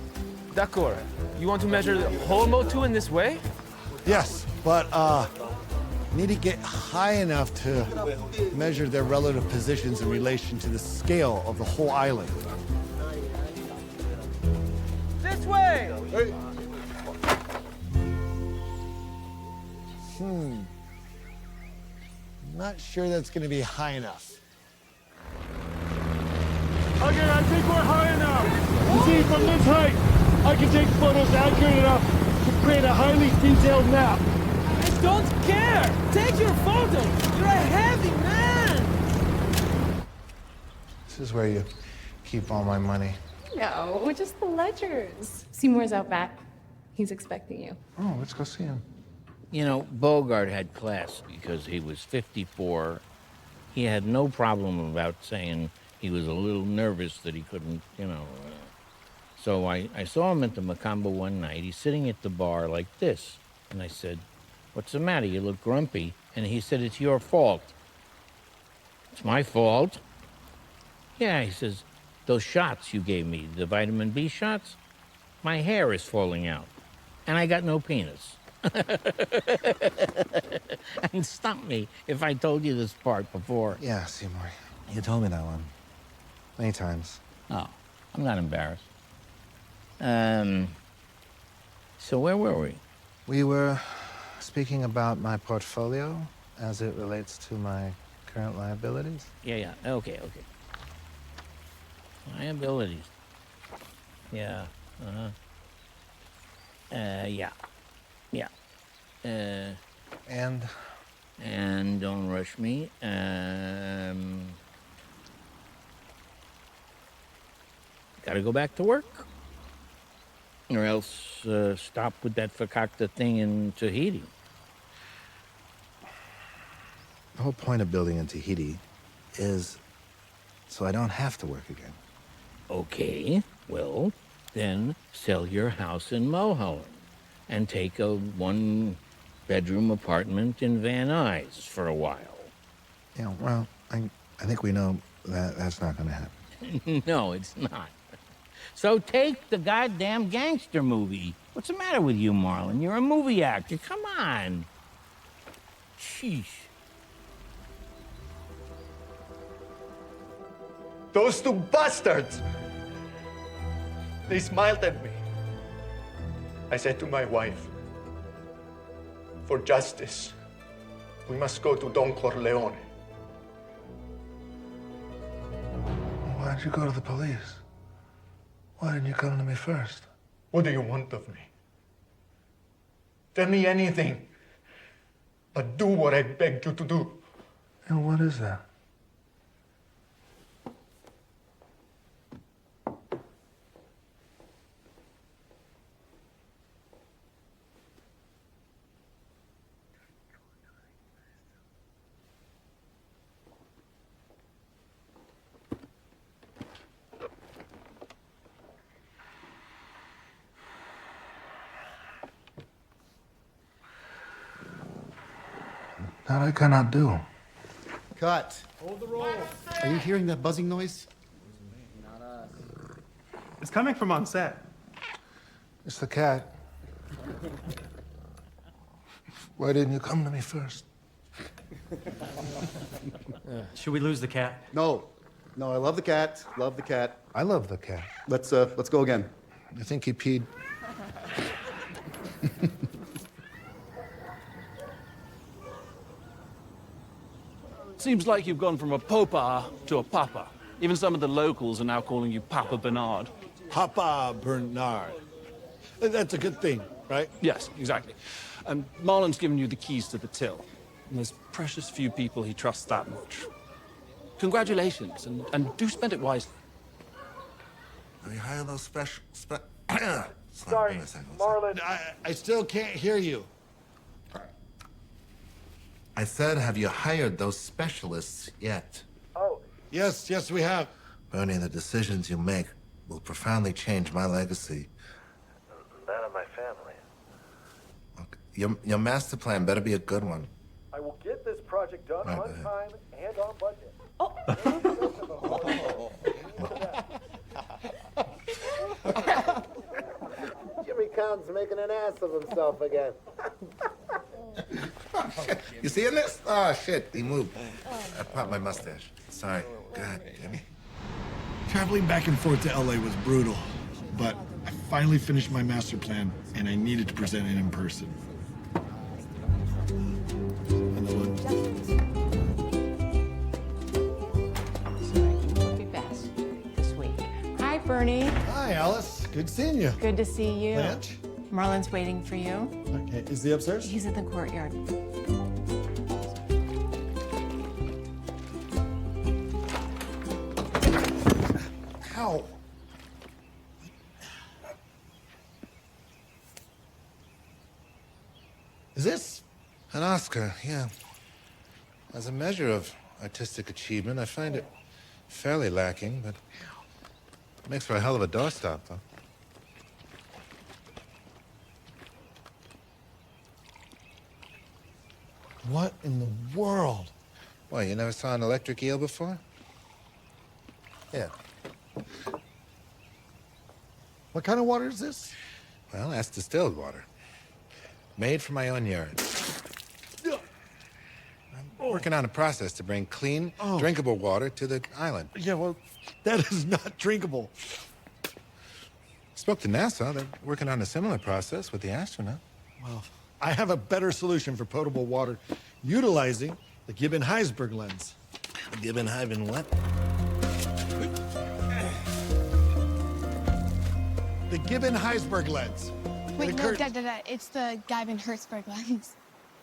D'accord. You want to measure the whole motu in this way? Yes, but need to get high enough to measure their relative positions in relation to the scale of the whole island. This way! Hey. Not sure that's gonna be high enough. Okay, I think we're high enough. You see, from this height, I can take photos accurate enough to create a highly detailed map. I don't care! Take your photos! You're a heavy man! This is where you keep all my money. No, just the ledgers. Seymour's out back. He's expecting you. Oh, let's go see him. You know, Bogart had class because he was 54. He had no problem about saying he was a little nervous that he couldn't, So I saw him at the Macamba one night. He's sitting at the bar like this. And I said, "What's the matter? You look grumpy." And he said, "It's your fault." "It's my fault?" "Yeah," he says, "those shots you gave me, the vitamin B shots, my hair is falling out. And I got no penis." And stop me if I told you this part before. Yeah, Seymour. You told me that one. Many times. Oh, I'm not embarrassed. So where were we? We were speaking about my portfolio as it relates to my current liabilities. Yeah. Okay. Liabilities. Yeah. Yeah. And don't rush me. Gotta go back to work. Or else stop with that fakakta thing in Tahiti. The whole point of building in Tahiti is so I don't have to work again. Okay, well, then sell your house in Mulholland and take a one-bedroom apartment in Van Nuys for a while. Yeah, well, I think we know that that's not going to happen. No, it's not. So take the goddamn gangster movie. What's the matter with you, Marlon? You're a movie actor. Come on. Sheesh. Those two bastards! They smiled at me. I said to my wife, for justice, we must go to Don Corleone. Why'd you go to the police? Why didn't you come to me first? What do you want of me? Tell me anything, but do what I begged you to do. And what is that? That I cannot do. Cut. Hold the roll. Are you hearing that buzzing noise? Not us. It's coming from on set. It's the cat. Why didn't you come to me first? Should we lose the cat? No. No, I love the cat. Love the cat. I love the cat. Let's go again. You think he peed? Seems like you've gone from a popa to a papa. Even some of the locals are now calling you Papa Bernard. Papa Bernard. That's a good thing, right? Yes, exactly. And Marlon's given you the keys to the till. And there's precious few people he trusts that much. Congratulations, and do spend it wisely. Have you hired those special... Sorry, Marlon. I still can't hear you. I said, have you hired those specialists yet? Oh. Yes, we have. Bernie, the decisions you make will profoundly change my legacy. That of my family. Your master plan better be a good one. I will get this project done Right, on ahead. time and on budget. Jimmy Con's making an ass of himself again. You seeing this? Oh, shit, he moved. I popped my mustache. Sorry. Go ahead, Jimmy. Traveling back and forth to LA was brutal, but I finally finished my master plan, and I needed to present it in person. Be fast. This Alice, good seeing you. Good to see you. Blanche? Marlon's waiting for you. Okay, is he upstairs? He's in the courtyard. Ow. Is this? An Oscar, yeah. As a measure of artistic achievement, I find it fairly lacking, but it makes for a hell of a doorstop, though. What in the world? Why, you never saw an electric eel before? Yeah. What kind of water is this? Well, that's distilled water. Made from my own urine. I'm working on a process to bring clean, drinkable water to the island. Yeah, well, that is not drinkable. Spoke to NASA. They're working on a similar process with the astronaut. Well, I have a better solution for potable water, utilizing the Gibbon-Heisberg lens. The Gibbon-Heisberg what? The Gibbon-Heisberg lens. Wait, no, Dad. It's the Geiben-Herzberg lens.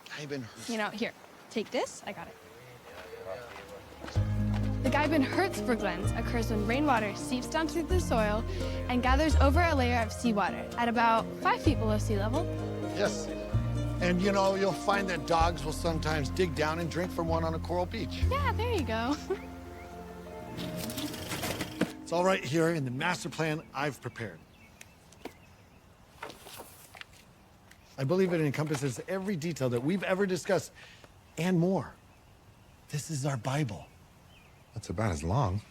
Geiben-Herzberg. You know, here, take this. I got it. The Geiben-Herzberg lens occurs when rainwater seeps down through the soil and gathers over a layer of seawater at about 5 feet below sea level. Yes. And you know, you'll find that dogs will sometimes dig down and drink from one on a coral beach. Yeah, there you go. It's all right here in the master plan I've prepared. I believe it encompasses every detail that we've ever discussed and more. This is our Bible. That's about as long.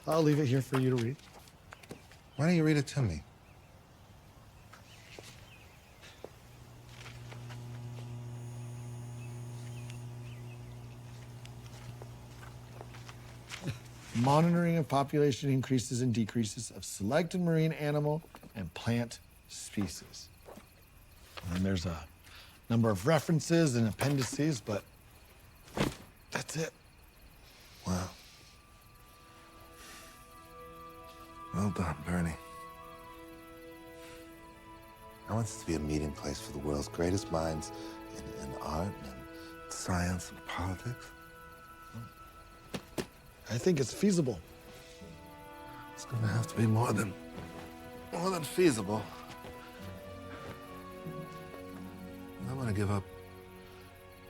I'll leave it here for you to read. Why don't you read it to me? Monitoring of population increases and decreases of selected marine animal and plant species. And there's a number of references and appendices, but that's it. Wow. Well done, Bernie. I want this to be a meeting place for the world's greatest minds in art and science and politics. I think it's feasible. It's gonna have to be more than feasible. I'm gonna give up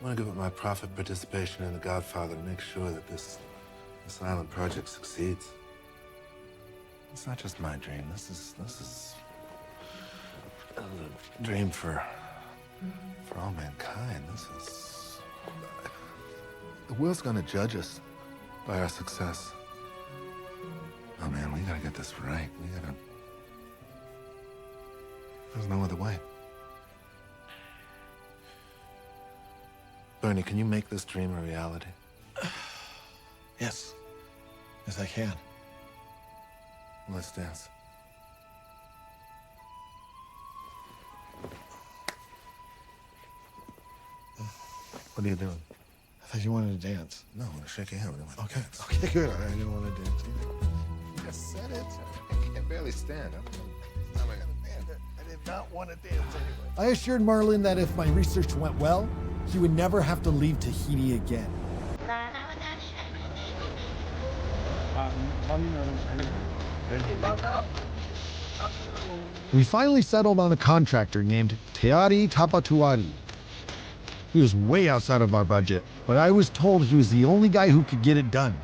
my profit participation in The Godfather to make sure that this island project succeeds. It's not just my dream. This is a dream for all mankind. The world's gonna judge us by our success. Oh man, we gotta get this right. There's no other way. Bernie, can you make this dream a reality? Yes. Yes, I can. Let's dance. What are you doing? I thought you wanted to dance. No, I want to shake your hand. Okay. Okay, good. I didn't want to dance either. I said it. I can barely stand. How am I gonna dance? I did not want to dance anyway. I assured Marlon that if my research went well, he would never have to leave Tahiti again. We finally settled on a contractor named Teari Tapatuari. He was way outside of our budget, but I was told he was the only guy who could get it done.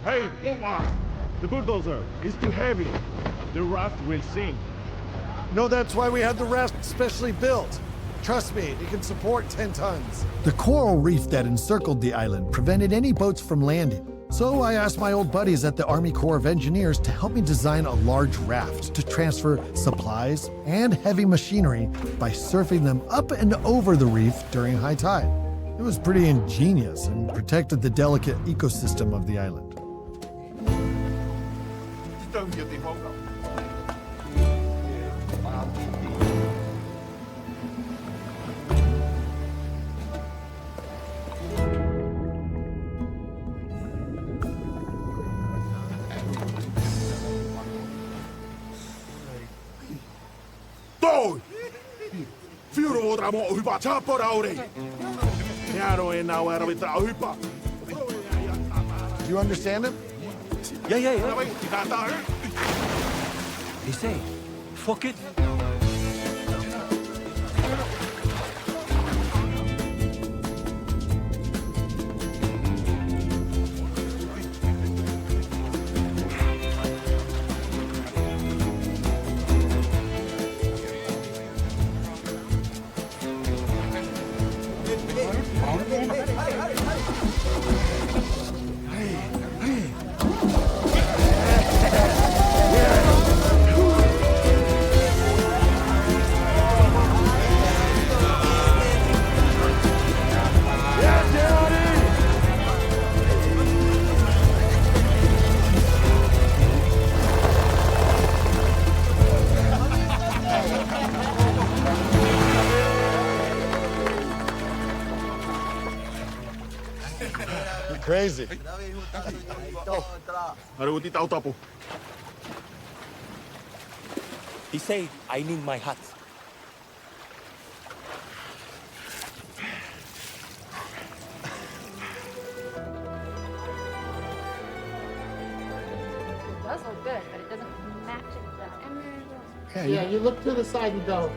Hey, the bulldozer is too heavy. The raft will sink. No, that's why we had the raft specially built. Trust me, it can support 10 tons. The coral reef that encircled the island prevented any boats from landing. So I asked my old buddies at the Army Corps of Engineers to help me design a large raft to transfer supplies and heavy machinery by surfing them up and over the reef during high tide. It was pretty ingenious and protected the delicate ecosystem of the island. Do you understand him? Yeah. He say, fuck it. You're crazy. He say, I need my hat. It does look good, but it doesn't match it. Yeah, you look to the side and go.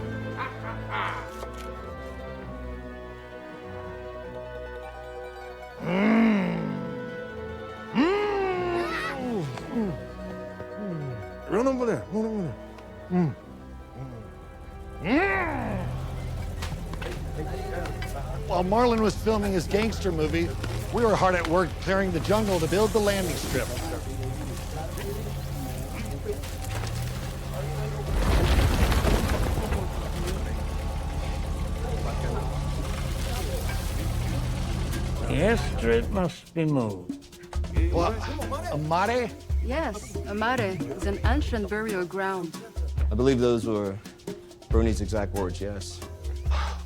Run over there. While Marlon was filming his gangster movie, we were hard at work clearing the jungle to build the landing strip. The airstrip must be moved. What? A mare? Yes, a mare is an ancient burial ground. I believe those were Bernie's exact words, yes.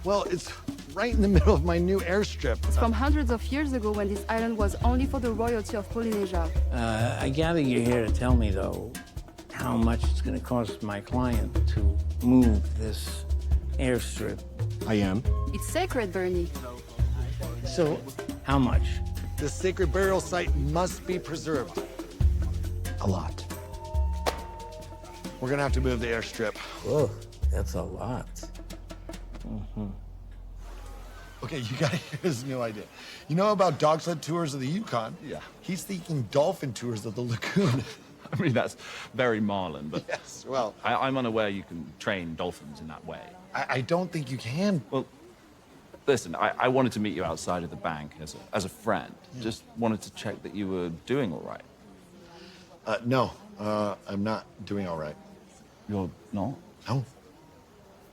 Well, it's right in the middle of my new airstrip. It's from hundreds of years ago when this island was only for the royalty of Polynesia. I gather you're here to tell me, though, how much it's going to cost my client to move this airstrip. I am. It's sacred, Bernie. So, how much? The sacred burial site must be preserved. A lot. We're gonna have to move the airstrip. Whoa, that's a lot. Okay, you gotta hear his new idea. You know about dog sled tours of the Yukon? Yeah. He's thinking dolphin tours of the lagoon. I mean, that's very Marlin, but Yes, well, I'm unaware you can train dolphins in that way. I don't think you can. Well, listen, I wanted to meet you outside of the bank as a friend. Just wanted to check that you were doing all right. No, I'm not doing all right. You're not? No.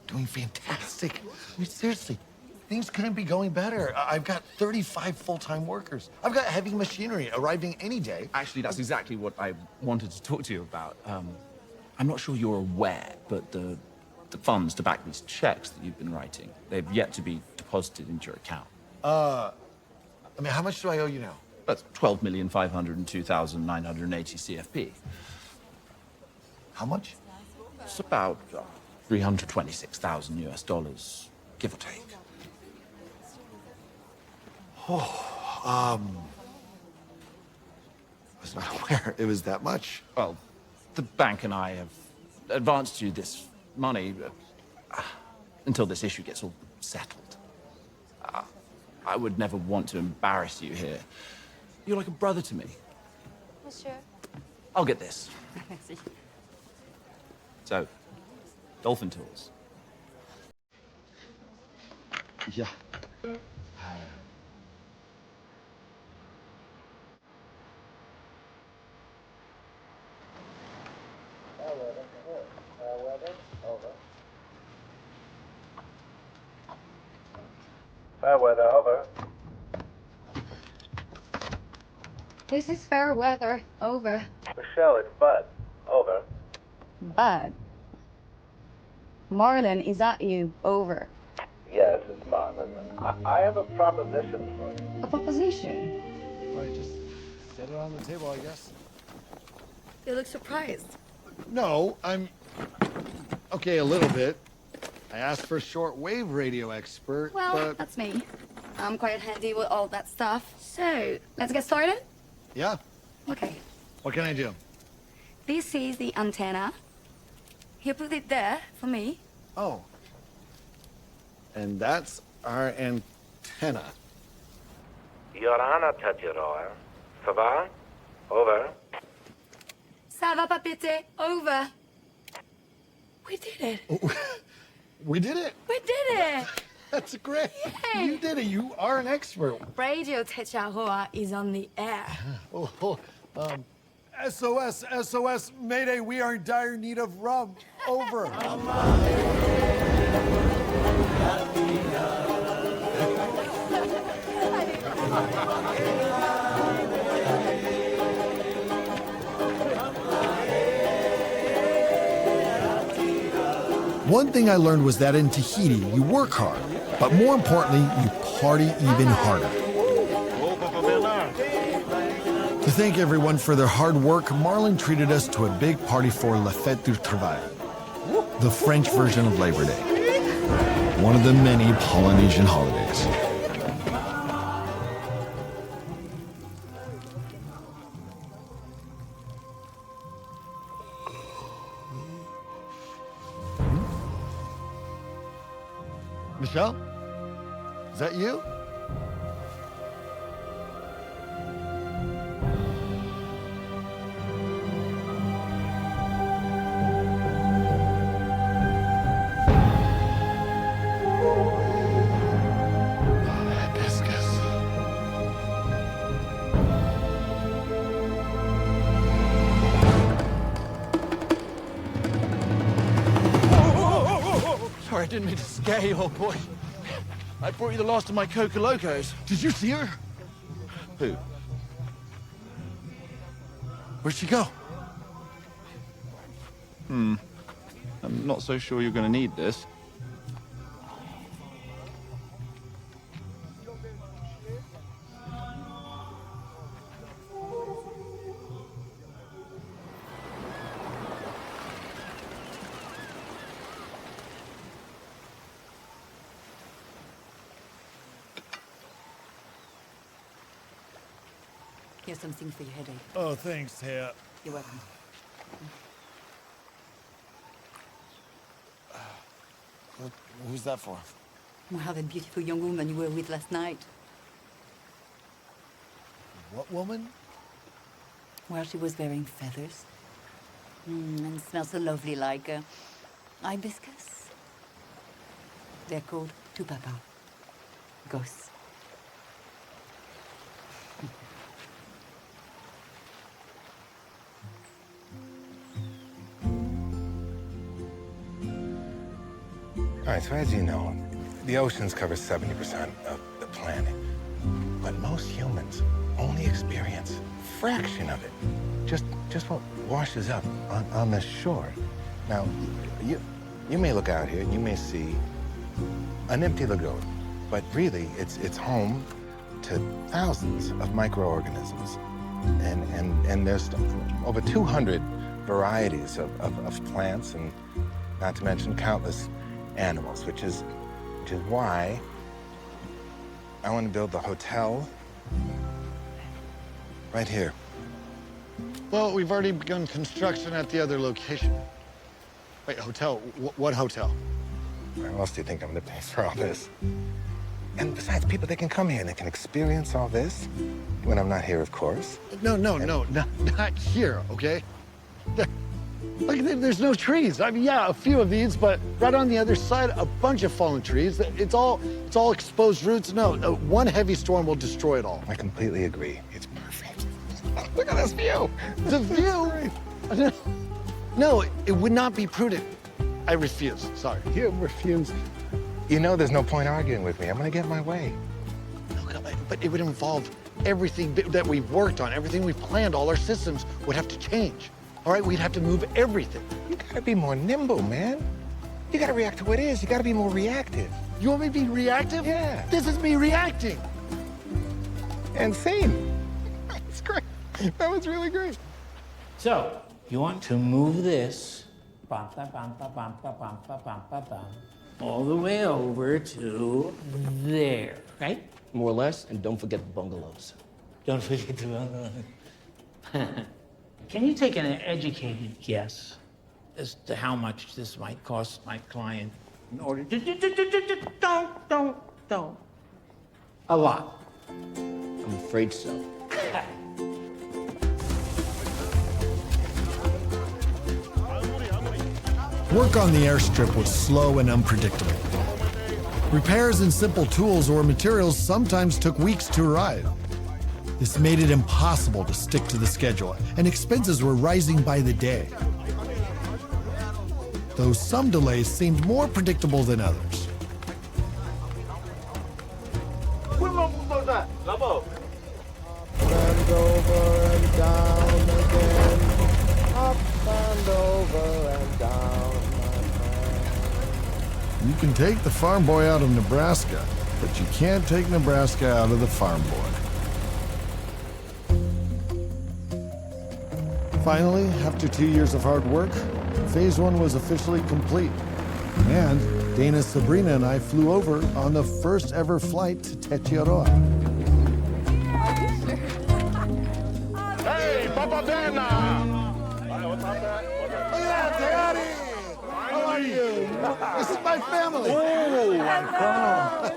Doing fantastic. I mean, seriously, things couldn't be going better. I've got 35 full-time workers. I've got heavy machinery arriving any day. Actually, that's exactly what I wanted to talk to you about. I'm not sure you're aware, but the funds to back these checks that you've been writing, they've yet to be deposited into your account. I mean, how much do I owe you now? That's 12,502,980 CFP. How much? It's about 326,000 US dollars, give or take. I was not aware it was that much. Well, the bank and I have advanced you this money until this issue gets all settled. I would never want to embarrass you here. You're like a brother to me. Monsieur. I'll get this. Merci. So, dolphin tours. Yeah. Fair weather, over. This is fair weather. Over. Michelle, it's Bud. Over. Bud. Marlon, is that you? Over. Yes, it's Marlon. I have a proposition for you. A proposition? Right, just set it on the table, I guess. You look surprised. No, I'm okay a little bit. I asked for a shortwave radio expert, Well, but... that's me. I'm quite handy with all that stuff. So, let's get started? Yeah. Okay. What can I do? This is the antenna. He'll put it there for me. Oh. And that's our antenna. Your Honor, Tadjiror. Ça va? Over. Ça va pas péter. Over. We did it. We did it. We did it. That's great. Yay. You did it. You are an expert. Radio Techaroa is on the air. SOS, SOS, Mayday, we are in dire need of rum. Over. One thing I learned was that in Tahiti, you work hard, but more importantly, you party even harder. To thank everyone for their hard work, Marlon treated us to a big party for La Fête du Travail, the French version of Labor Day, one of the many Polynesian holidays. Michelle? Is that you? Sorry, I didn't mean to scare you, old boy. I brought you the last of my Coca Locos. Did you see her? Who? Where'd she go? I'm not so sure you're going to need this. Here's something for your headache. Oh, thanks, Taya. You're welcome. Who's that for? Wow, that beautiful young woman you were with last night. What woman? Well, she was wearing feathers. And smells so lovely like hibiscus. They're called tupapa. Ghosts. All right, so as you know, the oceans cover 70% of the planet. But most humans only experience a fraction of it. Just what washes up on the shore. Now, you may look out here and you may see an empty lagoon, but really it's home to thousands of microorganisms. And there's over 200 varieties of plants, and not to mention countless animals, which is why I want to build the hotel right here. Well, we've already begun construction at the other location. Wait, hotel? What hotel? Why else do you think I'm going to pay for all this? And besides, people, they can come here and they can experience all this when I'm not here, of course. No, not here, okay? Look, there's no trees. I mean, yeah, a few of these, but right on the other side, a bunch of fallen trees. It's all exposed roots. No, one heavy storm will destroy it all. I completely agree. It's perfect. Look at this view. The view? No, it would not be prudent. I refuse. Sorry. You refuse? You know there's no point arguing with me. I'm going to get my way. No, but it would involve everything that we've worked on, everything we've planned. All our systems would have to change. All right, we'd have to move everything. You gotta be more nimble, man. You gotta react to what is. You gotta be more reactive. You want me to be reactive? Yeah. This is me reacting. And same. That's great. That was really great. So, you want to move this. Bum, ba, bum, ba, bum, ba, bum, ba, bum, ba, bum. all the way over to there, right? More or less, and don't forget the bungalows. Don't forget the bungalows. Can you take an educated guess as to how much this might cost my client in order to... Don't. A lot. I'm afraid so. Work on the airstrip was slow and unpredictable. Repairs and simple tools or materials sometimes took weeks to arrive. This made it impossible to stick to the schedule, and expenses were rising by the day. Though some delays seemed more predictable than others. And over and down again. Up and over and down, my friend. You can take the farm boy out of Nebraska, but you can't take Nebraska out of the farm boy. Finally, after 2 years of hard work, Phase 1 was officially complete. And Dana, Sabrina, and I flew over on the first ever flight to Tetiaroa. Hey, Papa Dana! Look at that, Daddy! How are you? This is my family. Oh, my God.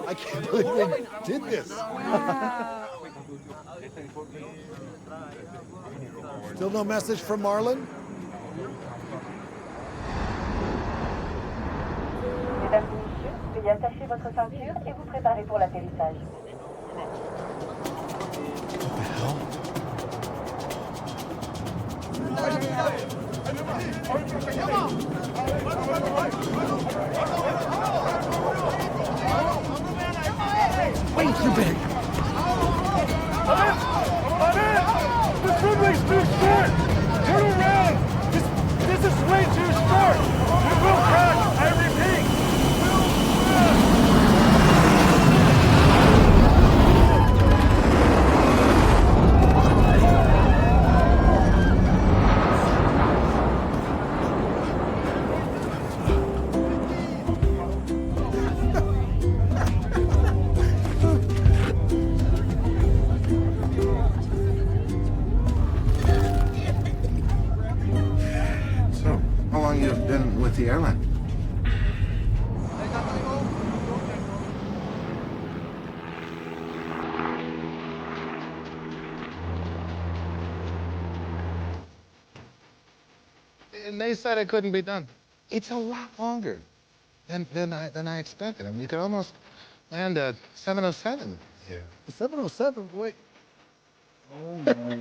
I can't believe we did this. Still no message from Marlon? Mesdames et messieurs, veuillez attacher votre ceinture et vous préparer pour l'atterrissage. Way too big. This runway's too short! Turn around! This is way too short! It will crash! I repeat! So, how long you been with the airline? And they said it couldn't be done. It's a lot longer than I expected. I mean, you could almost land a 707 here. The 707, wait. Oh my.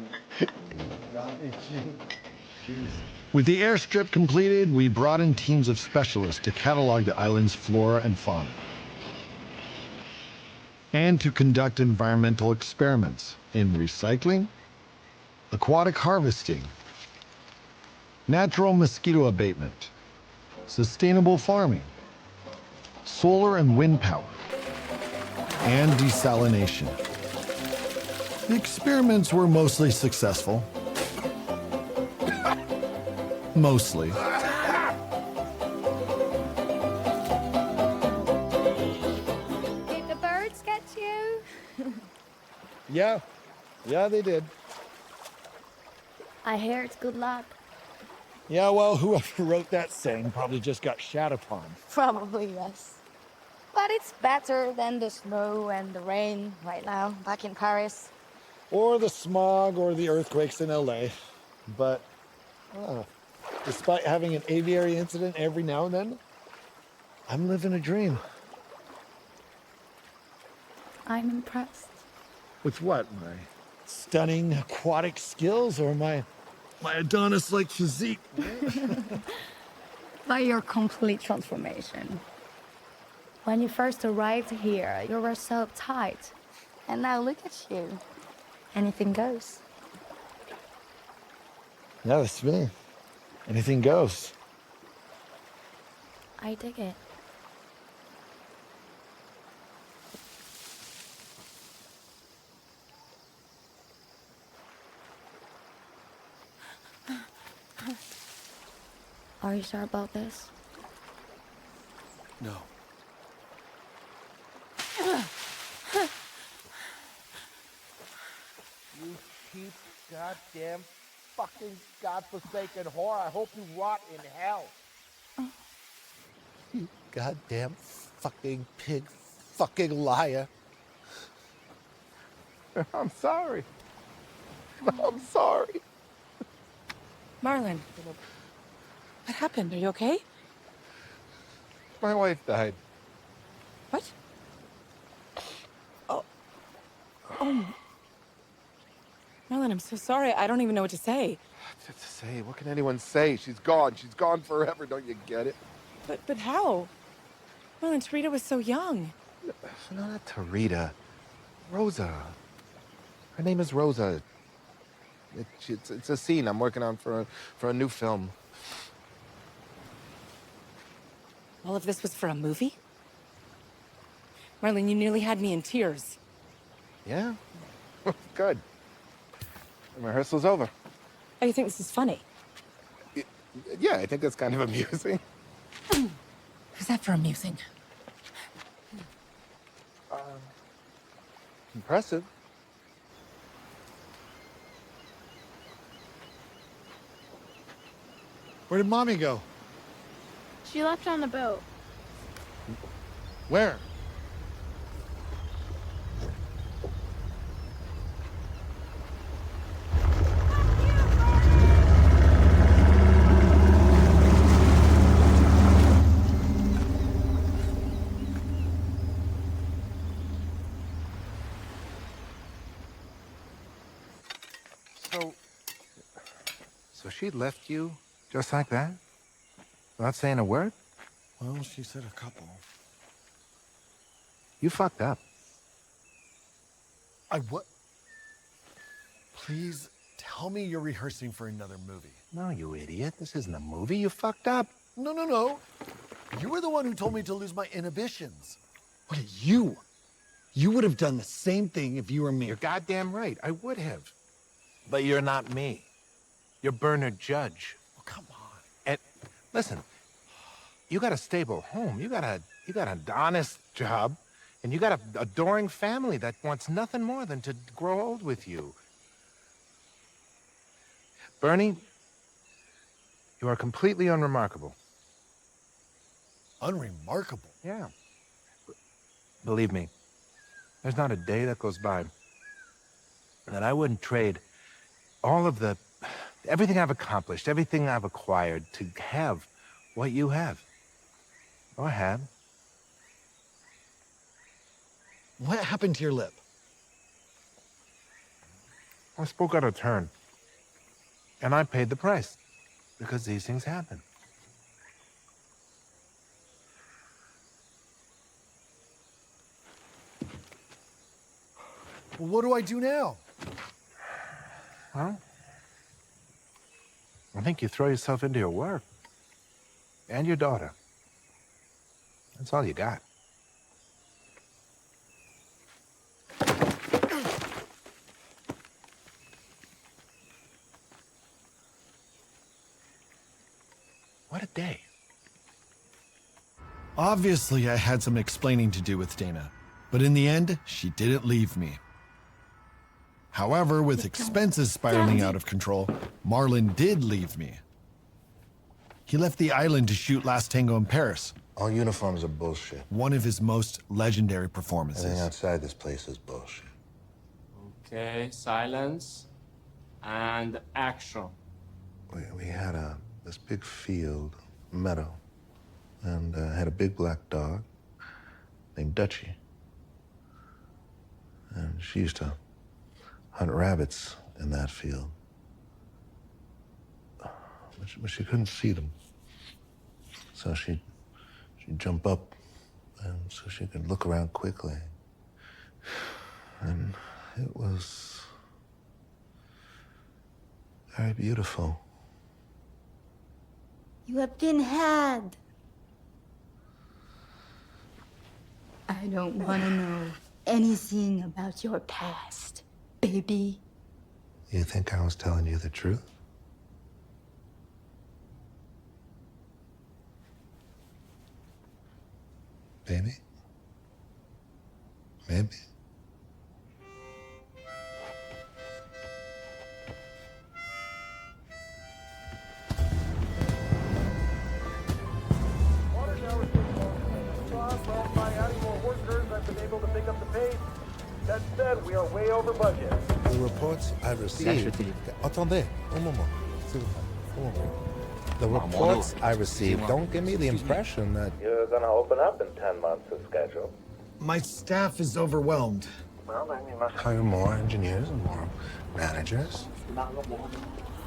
With the airstrip completed, we brought in teams of specialists to catalog the island's flora and fauna, and to conduct environmental experiments in recycling, aquatic harvesting, natural mosquito abatement, sustainable farming, solar and wind power, and desalination. The experiments were mostly successful. Mostly. Did the birds get you? Yeah, they did. I hear it's good luck. Yeah, well, whoever wrote that saying probably just got shat upon. Probably, yes. But it's better than the snow and the rain right now, back in Paris. Or the smog or the earthquakes in LA. But despite having an aviary incident every now and then, I'm living a dream. I'm impressed. With what? My stunning aquatic skills or my Adonis-like physique? By your complete transformation. When you first arrived here, you were so uptight. And now look at you. Anything goes. Yeah, that's me. Anything goes. I dig it. Are you sure about this? No. You cheap, goddamn, fucking godforsaken whore. I hope you rot in hell. You goddamn fucking pig fucking liar. I'm sorry. I'm sorry. Marlon, what happened? Are you okay? My wife died. What? Oh. Oh. Marlon, I'm so sorry. I don't even know what to say. To say, what can anyone say? She's gone. She's gone forever. Don't you get it? But how? Marlon, Tarita was so young. No, not Tarita. Rosa. Her name is Rosa. It's a scene I'm working on for a new film. All of this was for a movie? Marlon, you nearly had me in tears. Yeah? Good. The rehearsal's over. Oh, you think this is funny? Yeah, I think that's kind of amusing. Who's that for amusing? Impressive. Where did Mommy go? She left on the boat. Where? So she left you just like that? Without saying a word? Well, she said a couple. You fucked up. I what? Please tell me you're rehearsing for another movie. No, you idiot. This isn't a movie. You fucked up. No, no, no. You were the one who told me to lose my inhibitions. What are you? You would have done the same thing if you were me. You're goddamn right. I would have. But you're not me. You're Bernard Judge. Oh, come on. And listen, you got a stable home. You got an honest job, and you got an adoring family that wants nothing more than to grow old with you. Bernie, you are completely unremarkable. Unremarkable? Yeah. Believe me, there's not a day that goes by that I wouldn't trade all of everything I've accomplished, everything I've acquired to have what you have. Or had. What happened to your lip? I spoke out of turn. And I paid the price. Because these things happen. Well, what do I do now? Well, I think you throw yourself into your work. And your daughter. That's all you got. What a day. Obviously, I had some explaining to do with Dana, but in the end, she didn't leave me. However, with expenses spiraling out of control, Marlon did leave me. He left the island to shoot Last Tango in Paris. All uniforms are bullshit. One of his most legendary performances. Everything outside this place is bullshit. Okay, silence and action. We had this big field, meadow, and had a big black dog named Dutchie. And she used to hunt rabbits in that field. But she couldn't see them. So she'd jump up, and so she could look around quickly. And it was very beautiful. You have been had. I don't want to know anything about your past, baby. You think I was telling you the truth? Baby? Maybe. By adding more workers, I've been able to pick up the pace. That said, we are way over budget. The reports I received... Attendez, un moment. S'il vous plaît. Un moment. The reports I received don't give me the impression that... You're gonna open up in 10 months as scheduled. My staff is overwhelmed. Well, then you must hire more engineers and more managers.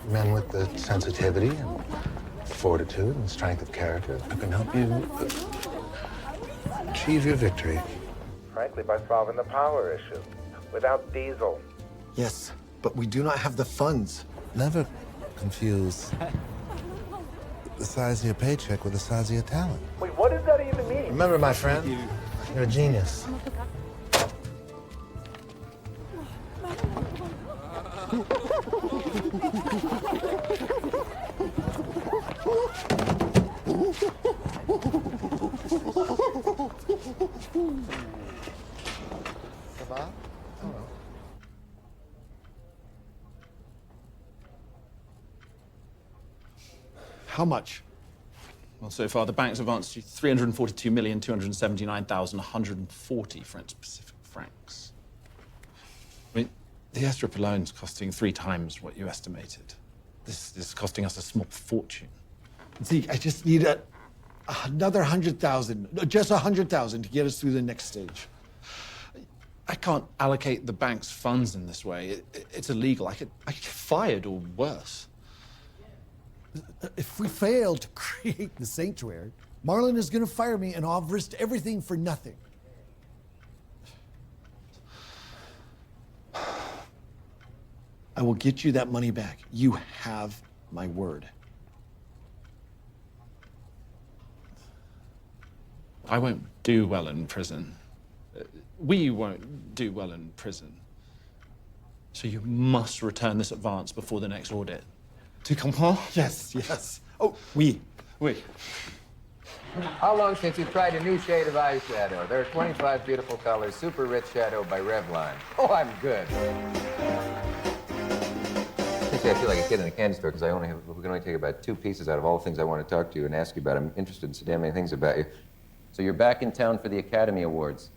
Men with the sensitivity and fortitude and strength of character who can help you achieve your victory. Frankly, by solving the power issue. Without diesel. Yes, but we do not have the funds. Never confuse the size of your paycheck with the size of your talent. Wait, what does that even mean? Remember, my friend, you're a genius. How much? Well, so far the bank's advanced you 342,279,140 French Pacific francs. I mean, the airstrip alone's costing 3 times what you estimated. This is costing us a small fortune. Zeke, I just need another 100,000, just 100,000 to get us through the next stage. I can't allocate the bank's funds in this way. It's illegal. I could get fired or worse. If we fail to create the sanctuary, Marlon is going to fire me and I'll have risked everything for nothing. I will get you that money back. You have my word. I won't do well in prison. We won't do well in prison. So you must return this advance before the next audit. Tu comprends? Yes, yes. Oh, oui. Oui. How long since you tried a new shade of eyeshadow? There are 25 beautiful colors, super rich shadow by Revlon. Oh, I'm good. I feel like a kid in a candy store because we can only take about 2 pieces out of all the things I want to talk to you and ask you about. I'm interested in so damn many things about you. So you're back in town for the Academy Awards.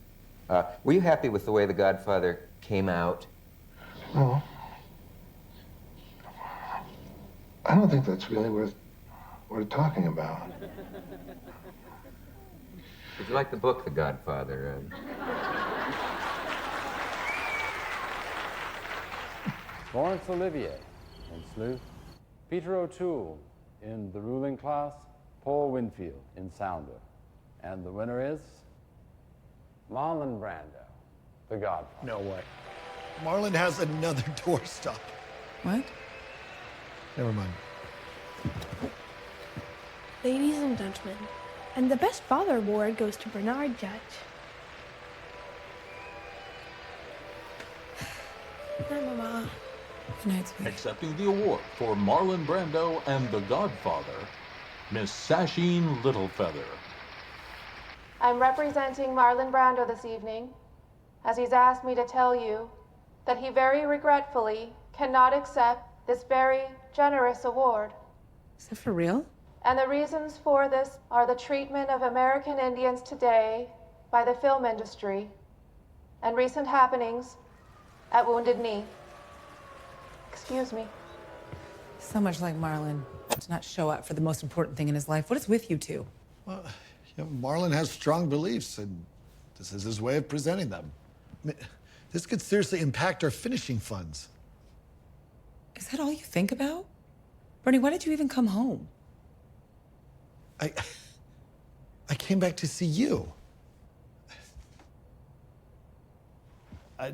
Were you happy with the way The Godfather came out? No. I don't think that's really worth talking about. Did you like the book, The Godfather? Laurence Olivier in Sleuth, Peter O'Toole in The Ruling Class, Paul Winfield in Sounder. And the winner is Marlon Brando, The Godfather. No way. Marlon has another doorstop. What? Never mind. Ladies and gentlemen, and the Best Father Award goes to Bernard Judge. Hi, Mama. Good night, sweetie. Accepting the award for Marlon Brando and The Godfather, Miss Sasheen Littlefeather. I'm representing Marlon Brando this evening, as he's asked me to tell you that he very regretfully cannot accept this very generous award. Is that for real? And the reasons for this are the treatment of American Indians today by the film industry and recent happenings at Wounded Knee. Excuse me. So much like Marlon to not show up for the most important thing in his life. What is with you two? Well, you know, Marlon has strong beliefs, and this is his way of presenting them. I mean, this could seriously impact our finishing funds. Is that all you think about? Bernie, why did you even come home? I came back to see you. I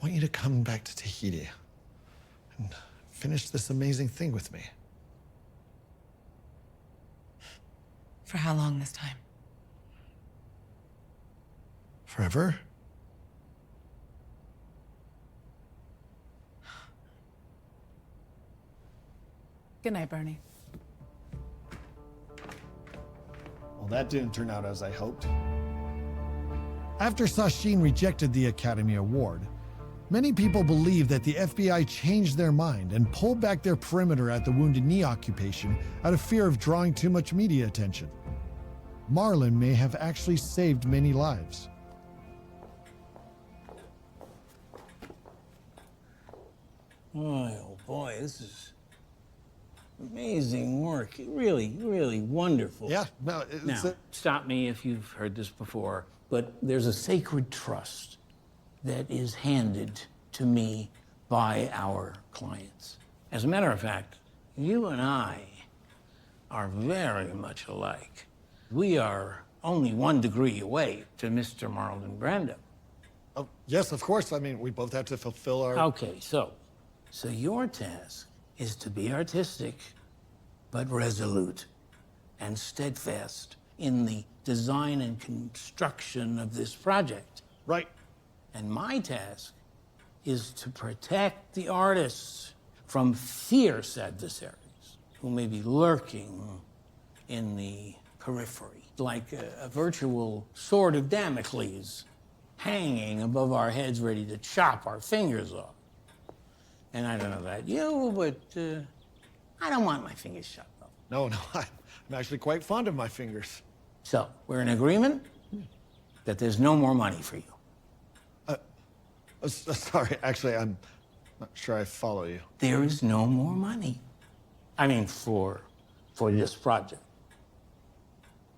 want you to come back to Tahiti and finish this amazing thing with me. For how long this time? Forever? Good night, Bernie. that didn't turn out as I hoped. After Sachin rejected the Academy Award, many people believe that the FBI changed their mind and pulled back their perimeter at the Wounded Knee occupation out of fear of drawing too much media attention. Marlon may have actually saved many lives. Boy, oh boy, this is amazing work. Really, really wonderful. Yeah, no, it's now, stop me if you've heard this before, but there's a sacred trust that is handed to me by our clients. As a matter of fact, you and I are very much alike. We are only 1 degree away to Mr. Marlon Brando. Oh, yes, of course. I mean, we both have to fulfill our... Okay, so your task is to be artistic, but resolute and steadfast in the design and construction of this project. Right. And my task is to protect the artists from fierce adversaries who may be lurking in the periphery, like a virtual sword of Damocles hanging above our heads ready to chop our fingers off. And I don't know about you, but I don't want my fingers chopped off. No, I'm actually quite fond of my fingers. So, we're in agreement that there's no more money for you. Sorry, actually, I'm not sure I follow you. There is no more money. I mean, for this project.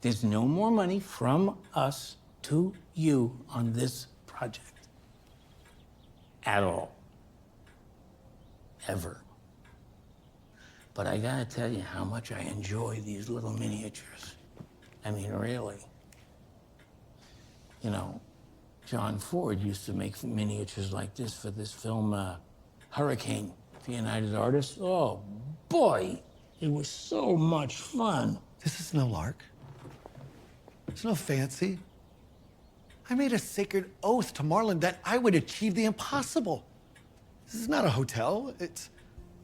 There's no more money from us to you on this project. At all. Ever. But I gotta tell you how much I enjoy these little miniatures. I mean, really. You know, John Ford used to make miniatures like this for this film, Hurricane, for United Artists. Oh, boy, it was so much fun. This is no lark. It's no fancy. I made a sacred oath to Marlon that I would achieve the impossible. This is not a hotel. It's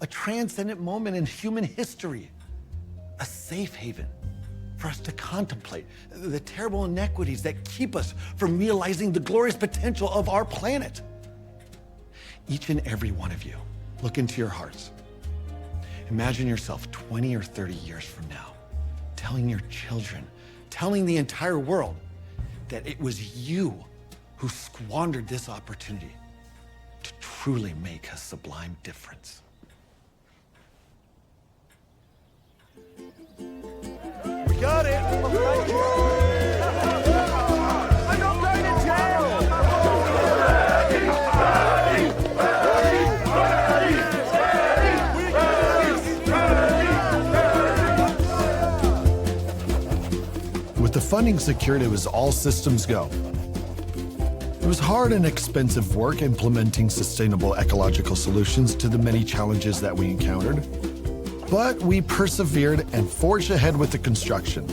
a transcendent moment in human history. A safe haven for us to contemplate the terrible inequities that keep us from realizing the glorious potential of our planet. Each and every one of you, look into your hearts. Imagine yourself 20 or 30 years from now, telling your children, telling the entire world that it was you who squandered this opportunity to truly make a sublime difference. We got it! I'm not going to jail! With the funding secured, it was all systems go. It was hard and expensive work implementing sustainable ecological solutions to the many challenges that we encountered. But we persevered and forged ahead with the construction.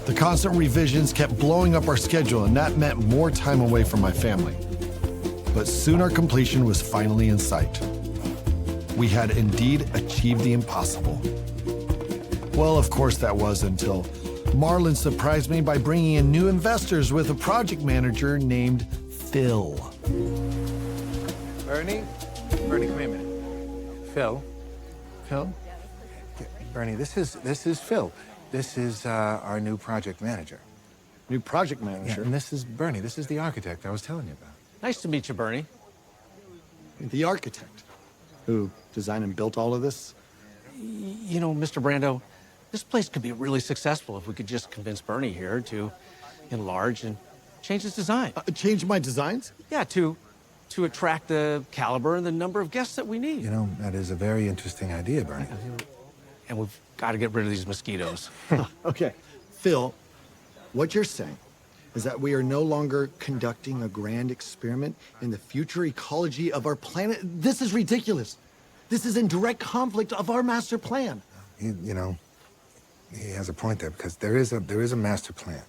The constant revisions kept blowing up our schedule, and that meant more time away from my family. But soon our completion was finally in sight. We had indeed achieved the impossible. Well, of course that was until Marlon surprised me by bringing in new investors with a project manager named Phil. Bernie, come here a minute. Phil? Bernie, this is Phil. This is our new project manager. New project manager? Yeah, and this is Bernie. This is the architect I was telling you about. Nice to meet you, Bernie. The architect who designed and built all of this? You know, Mr. Brando, this place could be really successful if we could just convince Bernie here to enlarge and change his design. Change my designs? Yeah, to attract the caliber and the number of guests that we need. You know, that is a very interesting idea, Bernie. And we've got to get rid of these mosquitoes. Okay, Phil, what you're saying is that we are no longer conducting a grand experiment in the future ecology of our planet. This is ridiculous. This is in direct conflict of our master plan. You know, he has a point there because there is a master plan.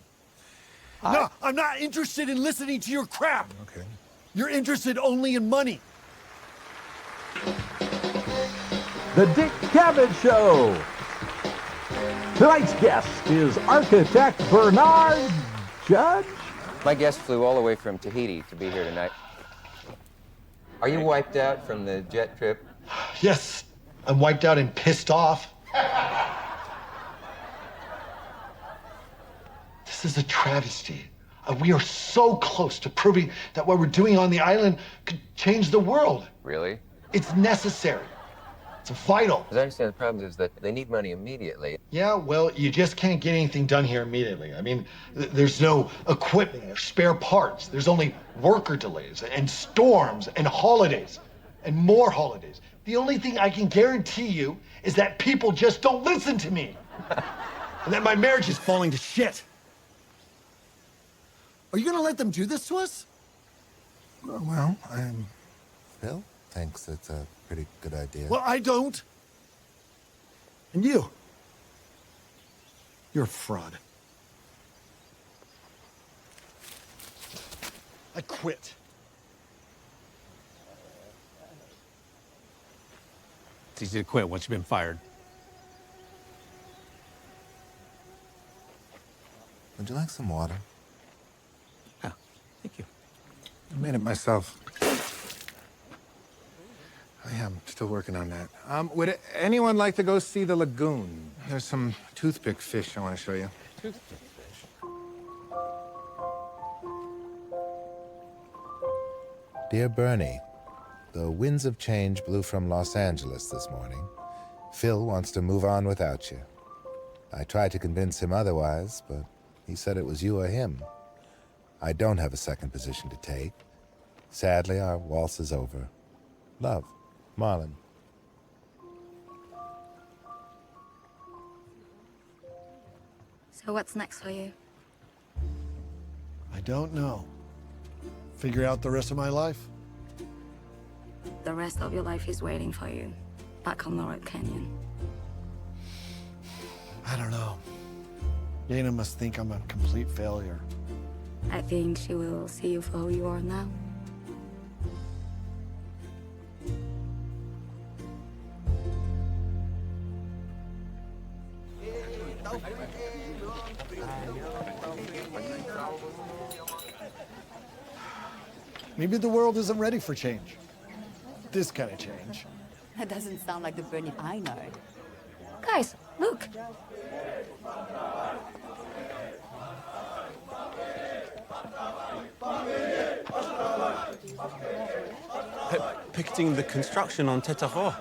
No, I'm not interested in listening to your crap. Okay. You're interested only in money. The Dick Cavett Show. Tonight's guest is architect Bernard Judge. My guest flew all the way from Tahiti to be here tonight. Are you wiped out from the jet trip? Yes, I'm wiped out and pissed off. This is a travesty. We are so close to proving that what we're doing on the island could change the world. Really? It's necessary. It's vital. As I understand, the problem is that they need money immediately. Yeah, well, you just can't get anything done here immediately. I mean, there's no equipment or spare parts. There's only worker delays and storms and holidays and more holidays. The only thing I can guarantee you is that people just don't listen to me. And that my marriage is falling to shit. Are you gonna let them do this to us? Well, Phil thinks it's a pretty good idea. Well, I don't. And you? You're a fraud. I quit. It's easy to quit once you've been fired. Would you like some water? Thank you. I made it myself. I am still working on that. Would anyone like to go see the lagoon? There's some toothpick fish I want to show you. Toothpick fish. Dear Bernie, the winds of change blew from Los Angeles this morning. Phil wants to move on without you. I tried to convince him otherwise, but he said it was you or him. I don't have a second position to take. Sadly, our waltz is over. Love, Marlon. So what's next for you? I don't know. Figure out the rest of my life? The rest of your life is waiting for you, back on the Red Canyon. I don't know. Dana must think I'm a complete failure. I think she will see you for who you are now. Maybe the world isn't ready for change. This kind of change. That doesn't sound like the Bernie I know. Guys, look. Picketing the construction on Tetaro.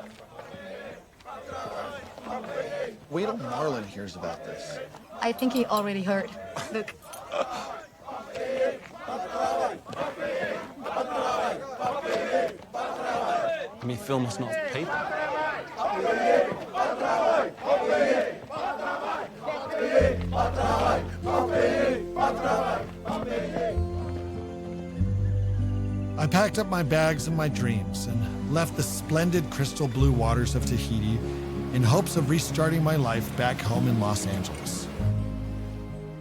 Wait till Marlon hears about this. I think he already heard. Look. I mean, Phil must not have paid them. I packed up my bags and my dreams and left the splendid crystal blue waters of Tahiti in hopes of restarting my life back home in Los Angeles.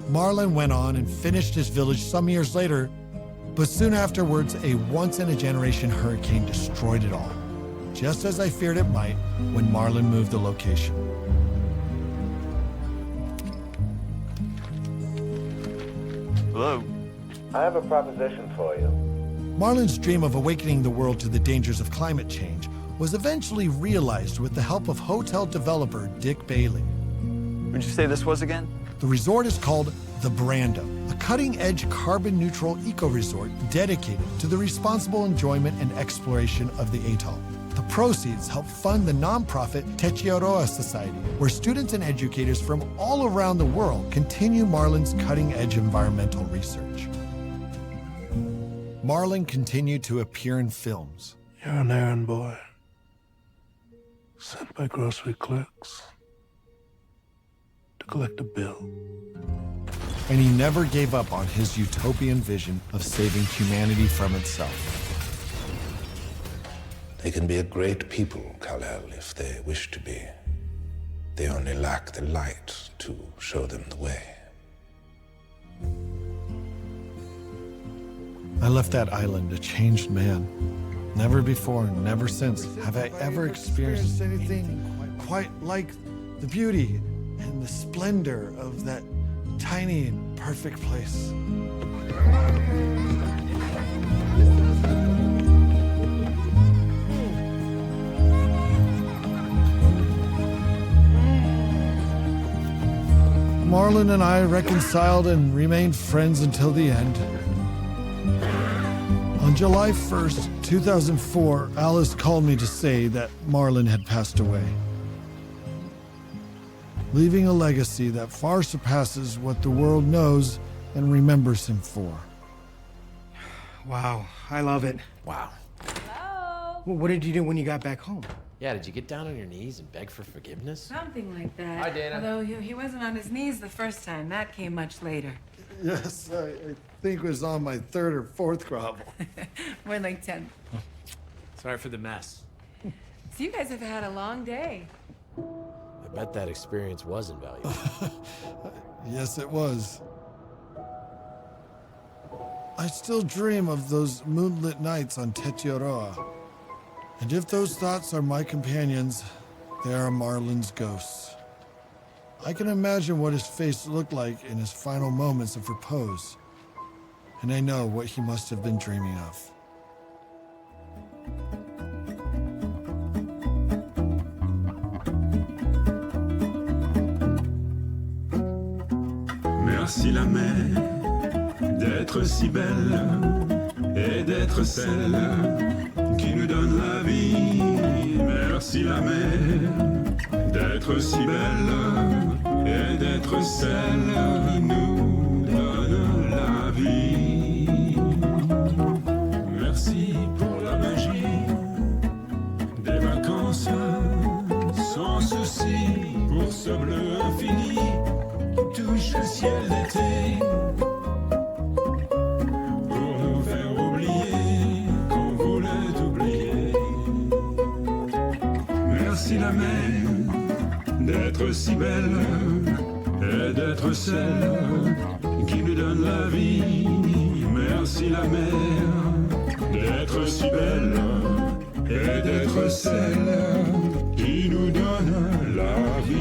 Marlon went on and finished his village some years later, but soon afterwards, a once-in-a-generation hurricane destroyed it all, just as I feared it might when Marlon moved the location. Hello? I have a proposition for you. Marlon's dream of awakening the world to the dangers of climate change was eventually realized with the help of hotel developer Dick Bailey. What'd you say this was again? The resort is called the Brando, a cutting-edge carbon-neutral eco-resort dedicated to the responsible enjoyment and exploration of the atoll. The proceeds help fund the nonprofit Techiaroa Society, where students and educators from all around the world continue Marlon's cutting-edge environmental research. Marlon continued to appear in films. You're an errand boy, sent by grocery clerks to collect a bill. And he never gave up on his utopian vision of saving humanity from itself. They can be a great people, Kal-El, if they wish to be. They only lack the light to show them the way. I left that island a changed man. Never before, never since have I ever experienced anything quite like the beauty and the splendor of that tiny and perfect place. Marlon and I reconciled and remained friends until the end. On July 1st, 2004, Alice called me to say that Marlon had passed away, leaving a legacy that far surpasses what the world knows and remembers him for. Wow, I love it. Wow. Hello? What did you do when you got back home? Yeah, did you get down on your knees and beg for forgiveness? Something like that. Hi, Dana. Although he wasn't on his knees the first time. That came much later. Yes, I think it was on my third or fourth grovel. More like 10. Sorry for the mess. So you guys have had a long day. I bet that experience was invaluable. Yes, it was. I still dream of those moonlit nights on Tetiaroa. And if those thoughts are my companions, they are Marlon's ghosts. I can imagine what his face looked like in his final moments of repose. And I know what he must have been dreaming of. Merci la mer d'être si belle et d'être celle qui nous donne la vie. Merci la mer d'être si belle et d'être celle qui nous donne la vie. Merci pour la magie des vacances sans souci pour ce bleu infini qui touche le ciel d'été. Pour nous faire oublier qu'on voulait oublier. Merci la mer d'être si belle et d'être celle qui nous donne la vie. Merci la mer d'être si belle et d'être celle qui nous donne la vie.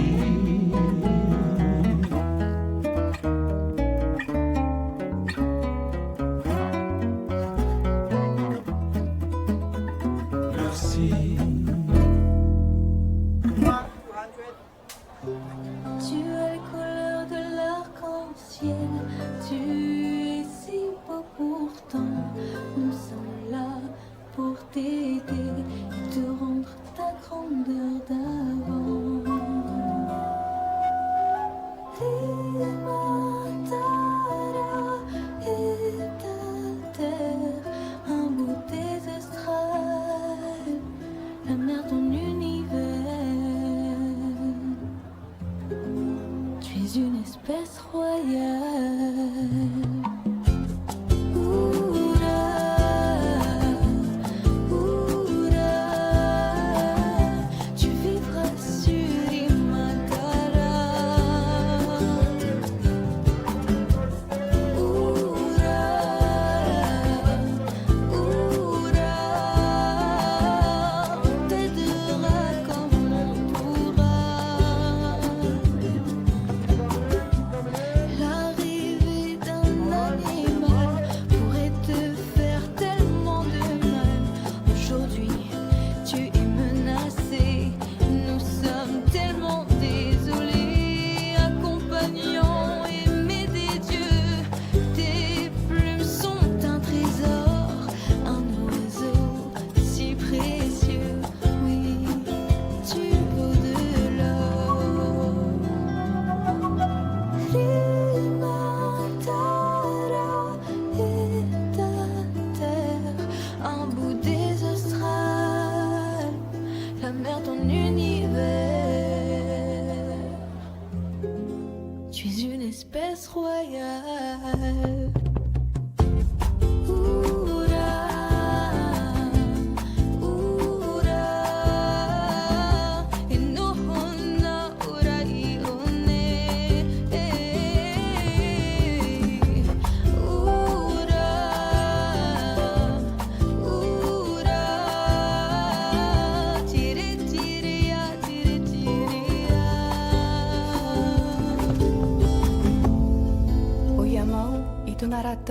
Tu as les couleurs de l'arc-en-ciel, tu es si beau pourtant. Nous sommes là pour t'aider et te rendre ta grandeur d'avant. Matara et ta terre, un beau désastral.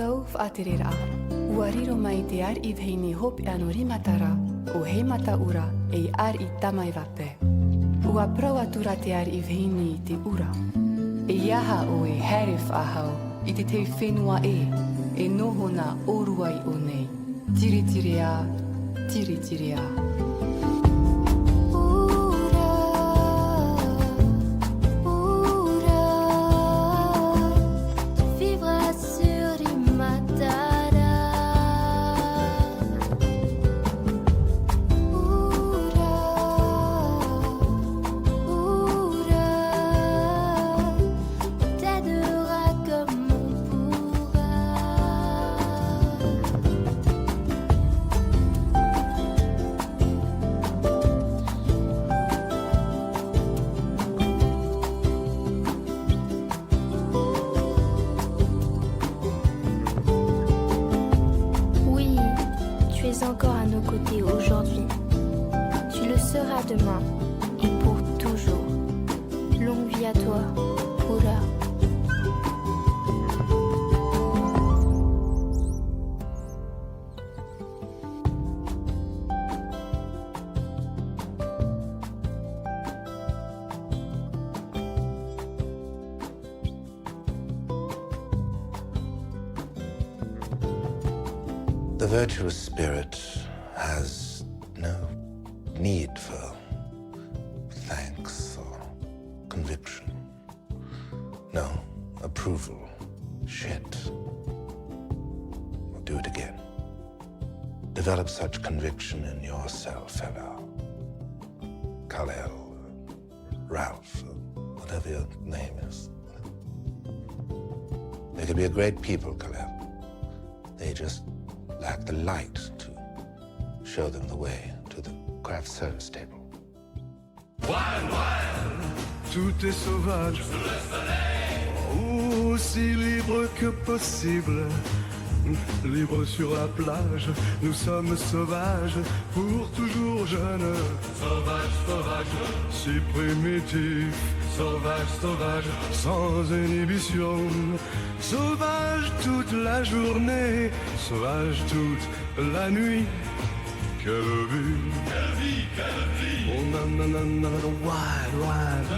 tau whaaterera. Ua riro mai te ar I vheini hop anu rimatara, o hei mata ura e ar I tamai wape. Ua prawatura te ar I vheini I te ura. E iaha o e herif ahau I te te whenua e noho nā oruai o nei. Tiri tiri a, tiri tiri a. Encore à nos côtés aujourd'hui. Tu le seras demain et pour toujours. Longue vie à toi, Oura. The virtuous spirit has no need for thanks or conviction. No approval. Shit. Do it again. Develop such conviction in yourself, fellow. Kal-El, Ralph, whatever your name is. They could be a great people, Kal-El. They just lack the light to show them the way to the craft service table. Wild, wild, tout est sauvage, aussi libre que possible. Libre sur la plage, nous sommes sauvages, pour toujours jeunes. Sauvage, sauvage, si primitif. Sauvage, sauvage, sans inhibition. Sauvage toute la journée, sauvage toute la nuit. Quelle vie, quelle vie, quelle vie. Oh nanana, wild, wild.